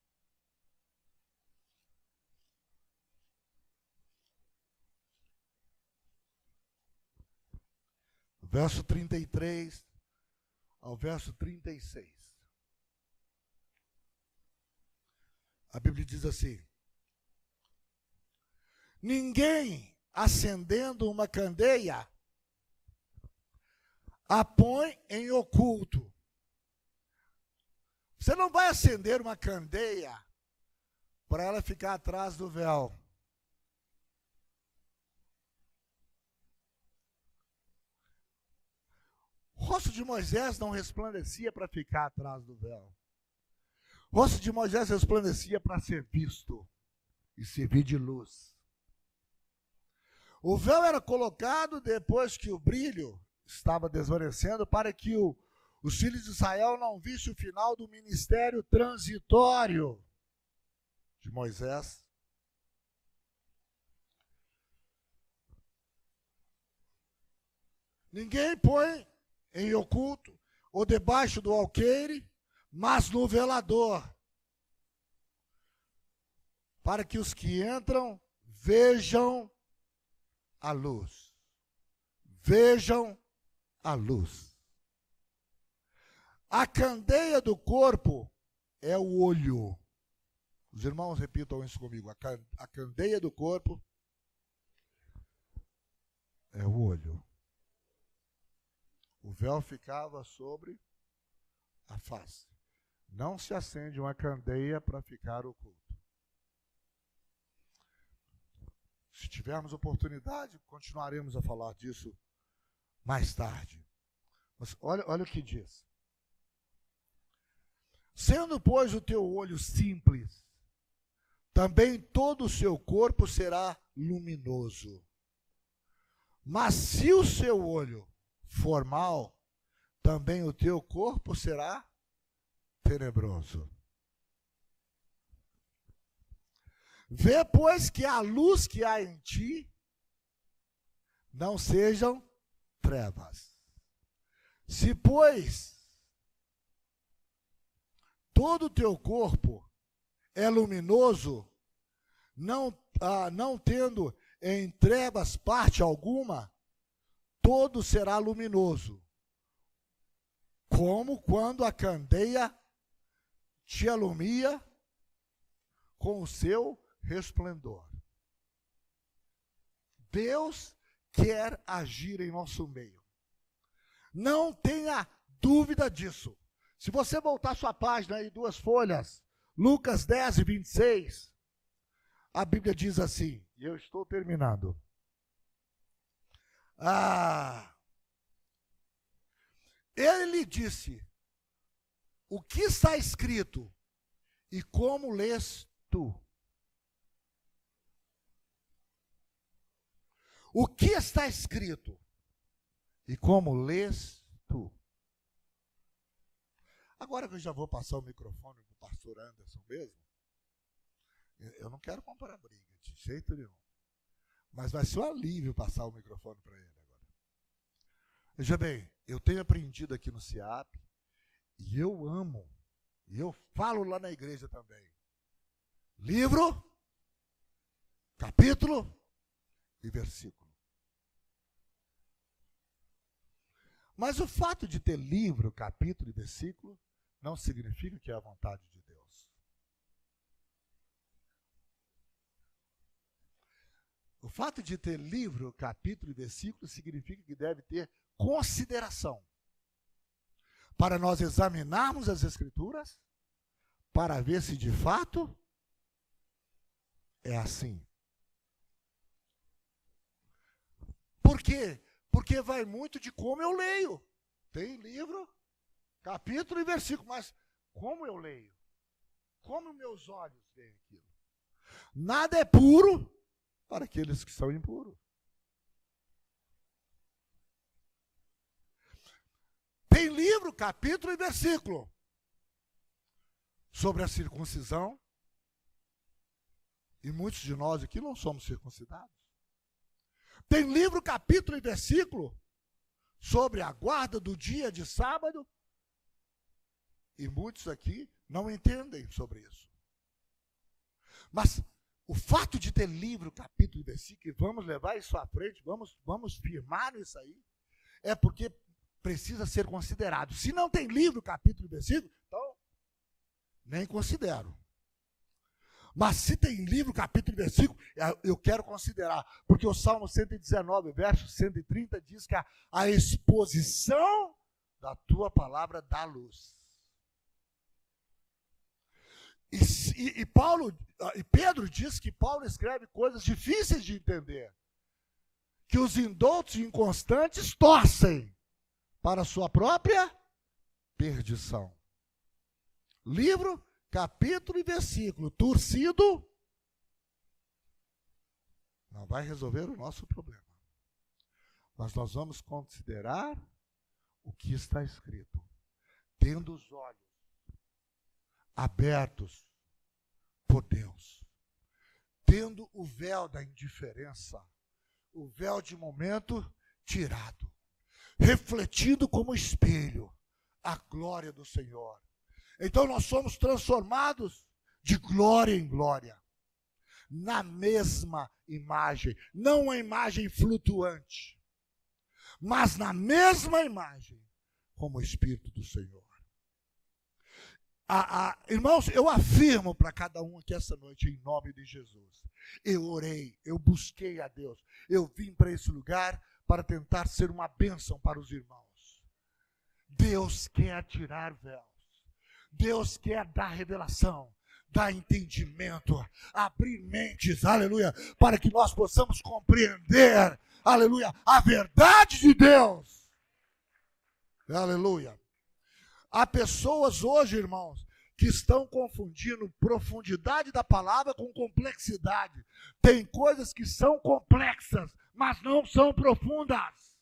Verso 33 ao verso 36. A Bíblia diz assim: Ninguém acendendo uma candeia a põe em oculto. Você não vai acender uma candeia para ela ficar atrás do véu. O rosto de Moisés não resplandecia para ficar atrás do véu. O rosto de Moisés resplandecia para ser visto e servir de luz. O véu era colocado depois que o brilho estava desvanecendo, para que os filhos de Israel não vissem o final do ministério transitório de Moisés. Ninguém põe em oculto ou debaixo do alqueire, mas no velador, para que os que entram vejam a luz. Vejam a luz. A candeia do corpo é o olho. Os irmãos repitam isso comigo. A candeia do corpo é o olho. O véu ficava sobre a face. Não se acende uma candeia para ficar oculto. Se tivermos oportunidade, continuaremos a falar disso mais tarde. Mas olha o que diz. Sendo, pois, o teu olho simples, também todo o seu corpo será luminoso. Mas se o seu olho for mau, também o teu corpo será tenebroso. Vê, pois, que a luz que há em ti não sejam trevas. Se, pois, todo o teu corpo é luminoso, não tendo em trevas parte alguma, todo será luminoso, como quando a candeia te alumia com o seu resplendor. Deus quer agir em nosso meio. Não tenha dúvida disso. Se você voltar sua página aí, 2 folhas, Lucas 10 e 26, a Bíblia diz assim, e eu estou terminando. Ele lhe disse, o que está escrito e como lês tu? O que está escrito e como lês tu? Agora que eu já vou passar o microfone para o pastor Anderson mesmo, eu não quero comprar briga, de jeito nenhum. Mas vai ser um alívio passar o microfone para ele agora. Veja bem, eu tenho aprendido aqui no CIAP, e eu amo, e eu falo lá na igreja também. Livro, capítulo e versículo. Mas o fato de ter livro, capítulo e versículo não significa que é a vontade de Deus. O fato de ter livro, capítulo e versículo significa que deve ter consideração. Para nós examinarmos as Escrituras, para ver se de fato é assim. Por quê? Porque vai muito de como eu leio. Tem livro, capítulo e versículo, mas como eu leio? Como meus olhos veem aquilo? Nada é puro para aqueles que são impuros. Tem livro, capítulo e versículo sobre a circuncisão. E muitos de nós aqui não somos circuncidados. Tem livro, capítulo e versículo sobre a guarda do dia de sábado. E muitos aqui não entendem sobre isso. Mas o fato de ter livro, capítulo e versículo, e vamos levar isso à frente, vamos firmar nisso aí, é porque precisa ser considerado. Se não tem livro, capítulo e versículo, então nem considero. Mas se tem livro, capítulo e versículo, eu quero considerar. Porque o Salmo 119, verso 130, diz que a exposição da tua palavra dá luz. E Pedro diz que Paulo escreve coisas difíceis de entender. Que os indoutos e inconstantes torcem para a sua própria perdição. Livro, capítulo e versículo, torcido, não vai resolver o nosso problema. Mas nós vamos considerar o que está escrito, tendo os olhos abertos por Deus, tendo o véu da indiferença, o véu de momento tirado, refletindo como espelho a glória do Senhor. Então nós somos transformados de glória em glória, na mesma imagem, não uma imagem flutuante, mas na mesma imagem, como o Espírito do Senhor. Irmãos, eu afirmo para cada um aqui essa noite, em nome de Jesus. Eu orei, eu busquei a Deus, eu vim para esse lugar para tentar ser uma bênção para os irmãos. Deus quer tirar véus, Deus quer dar revelação, dar entendimento, abrir mentes, aleluia, para que nós possamos compreender, aleluia, a verdade de Deus. Aleluia. Há pessoas hoje, irmãos, que estão confundindo profundidade da palavra com complexidade. Tem coisas que são complexas, mas não são profundas.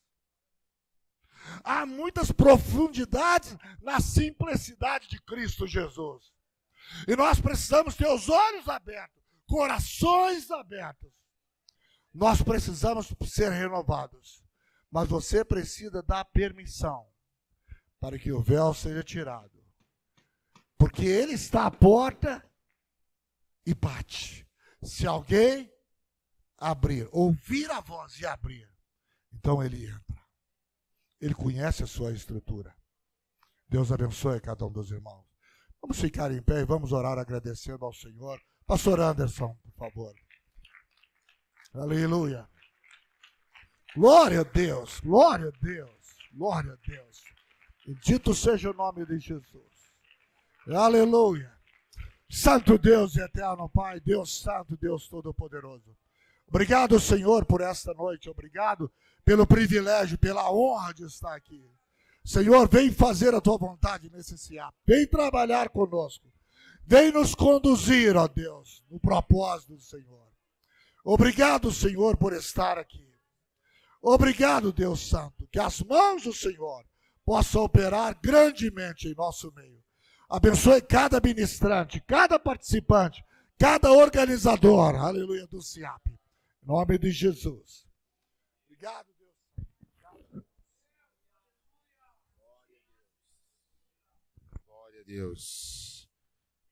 Há muitas profundidades na simplicidade de Cristo Jesus. E nós precisamos ter os olhos abertos, corações abertos. Nós precisamos ser renovados. Mas você precisa dar permissão para que o véu seja tirado. Porque ele está à porta e bate. Se alguém abrir, ouvir a voz e abrir, então ele entra. Ele conhece a sua estrutura. Deus abençoe cada um dos irmãos. Vamos ficar em pé e vamos orar agradecendo ao Senhor. Pastor Anderson, por favor. Aleluia. Glória a Deus, glória a Deus, glória a Deus. Bendito seja o nome de Jesus. Aleluia. Santo Deus e eterno Pai, Deus Santo, Deus Todo-Poderoso. Obrigado, Senhor, por esta noite. Obrigado pelo privilégio, pela honra de estar aqui. Senhor, vem fazer a tua vontade nesse CIAP. Vem trabalhar conosco. Vem nos conduzir, ó Deus, no propósito do Senhor. Obrigado, Senhor, por estar aqui. Obrigado, Deus Santo, que as mãos do Senhor possam operar grandemente em nosso meio. Abençoe cada ministrante, cada participante, cada organizador, aleluia, do CIAP. Em nome de Jesus. Obrigado, Deus. Glória a Deus.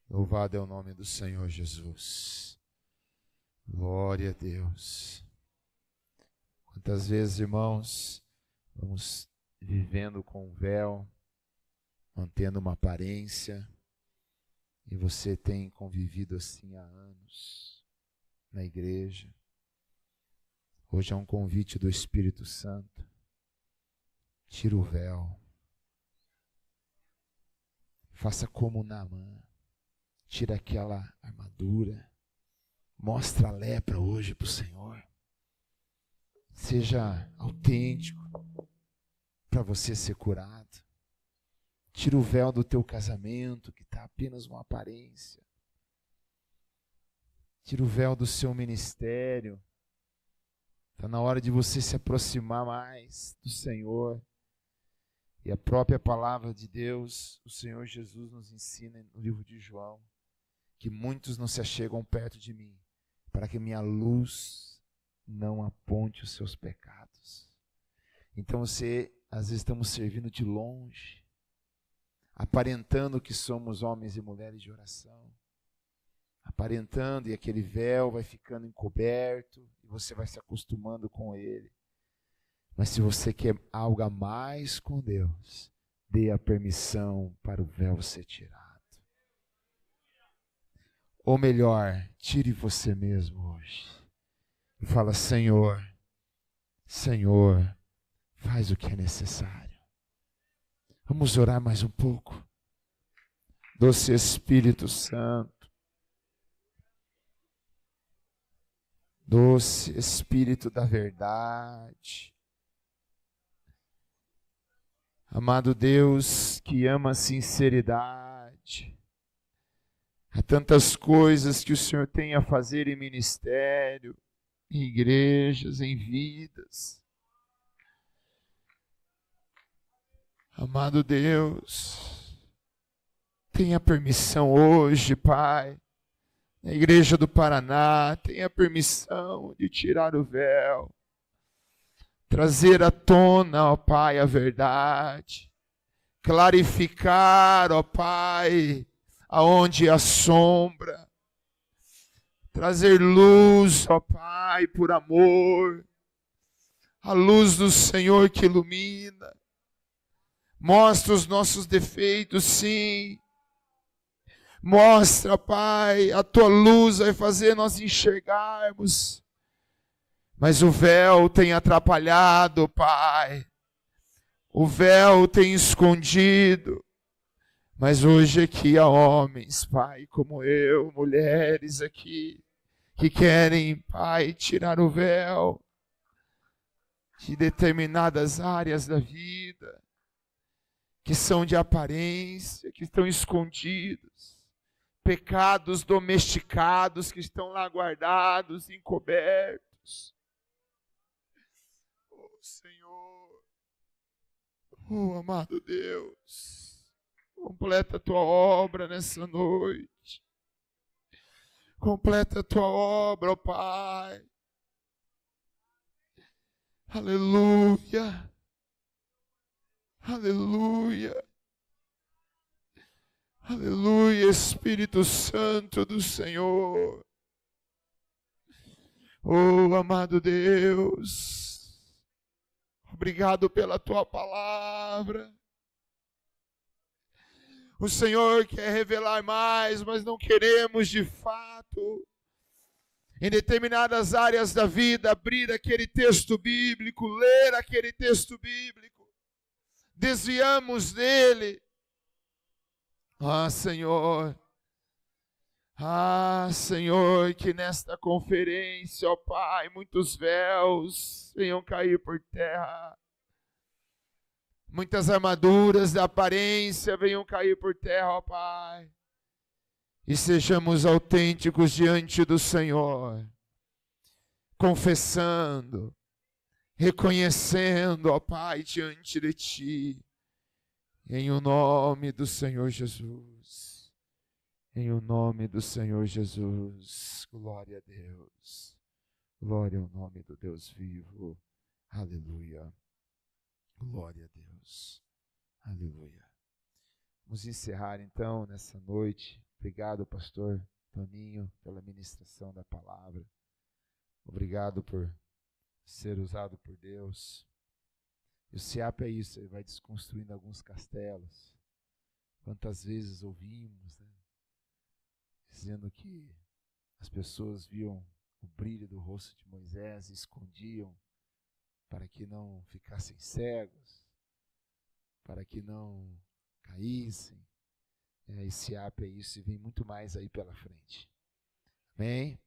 Louvado é o nome do Senhor Jesus. Glória a Deus. Quantas vezes, irmãos, vamos vivendo com um véu, mantendo uma aparência, e você tem convivido assim há anos na igreja. Hoje é um convite do Espírito Santo. Tira o véu. Faça como Naamã. Tira aquela armadura. Mostra a lepra hoje para o Senhor. Seja autêntico para você ser curado. Tira o véu do teu casamento, que está apenas uma aparência. Tira o véu do seu ministério. Está na hora de você se aproximar mais do Senhor. E a própria palavra de Deus, o Senhor Jesus nos ensina no livro de João, que muitos não se achegam perto de mim, para que minha luz não aponte os seus pecados. Então às vezes estamos servindo de longe, aparentando que somos homens e mulheres de oração, aparentando, e aquele véu vai ficando encoberto, e você vai se acostumando com ele. Mas se você quer algo a mais com Deus, dê a permissão para o véu ser tirado. Ou melhor, tire você mesmo hoje. E fala, Senhor, Senhor, faz o que é necessário. Vamos orar mais um pouco. Doce Espírito Santo. Doce Espírito da verdade. Amado Deus que ama a sinceridade. Há tantas coisas que o Senhor tem a fazer em ministério, em igrejas, em vidas. Amado Deus, tenha permissão hoje, Pai, na Igreja do Paraná, tenha permissão de tirar o véu, trazer à tona, ó Pai, a verdade, clarificar, ó Pai, aonde há sombra, trazer luz, ó Pai, por amor, a luz do Senhor que ilumina, mostra os nossos defeitos, sim, mostra, Pai, a Tua luz vai fazer nós enxergarmos, mas o véu tem atrapalhado, Pai, o véu tem escondido, mas hoje aqui há homens, Pai, como eu, mulheres aqui, que querem, Pai, tirar o véu de determinadas áreas da vida, que são de aparência, que estão escondidos, pecados domesticados que estão lá guardados, encobertos. Oh Senhor, oh amado Deus, completa a Tua obra nessa noite, completa a Tua obra, ó Pai, aleluia. Aleluia, aleluia, Espírito Santo do Senhor. Oh, amado Deus, obrigado pela Tua palavra. O Senhor quer revelar mais, mas não queremos de fato, em determinadas áreas da vida, abrir aquele texto bíblico, ler aquele texto bíblico. Desviamos dele. Senhor, Senhor, que nesta conferência, ó Pai, muitos véus venham cair por terra, muitas armaduras da aparência venham cair por terra, ó Pai, e sejamos autênticos diante do Senhor, confessando, reconhecendo, ó Pai, diante de Ti, em o nome do Senhor Jesus, em o nome do Senhor Jesus, glória a Deus, glória ao nome do Deus vivo, aleluia, glória a Deus, aleluia. Vamos encerrar então nessa noite. Obrigado, pastor Toninho, pela ministração da palavra, obrigado por ser usado por Deus. E o SEAP é isso, ele vai desconstruindo alguns castelos. Quantas vezes ouvimos, né, dizendo que as pessoas viam o brilho do rosto de Moisés e escondiam para que não ficassem cegos, para que não caíssem. E SEAP é isso, e vem muito mais aí pela frente. Amém?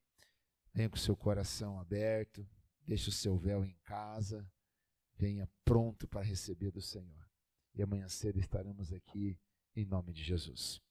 Venha com o seu coração aberto. Deixe o seu véu em casa, venha pronto para receber do Senhor. E amanhã cedo estaremos aqui em nome de Jesus.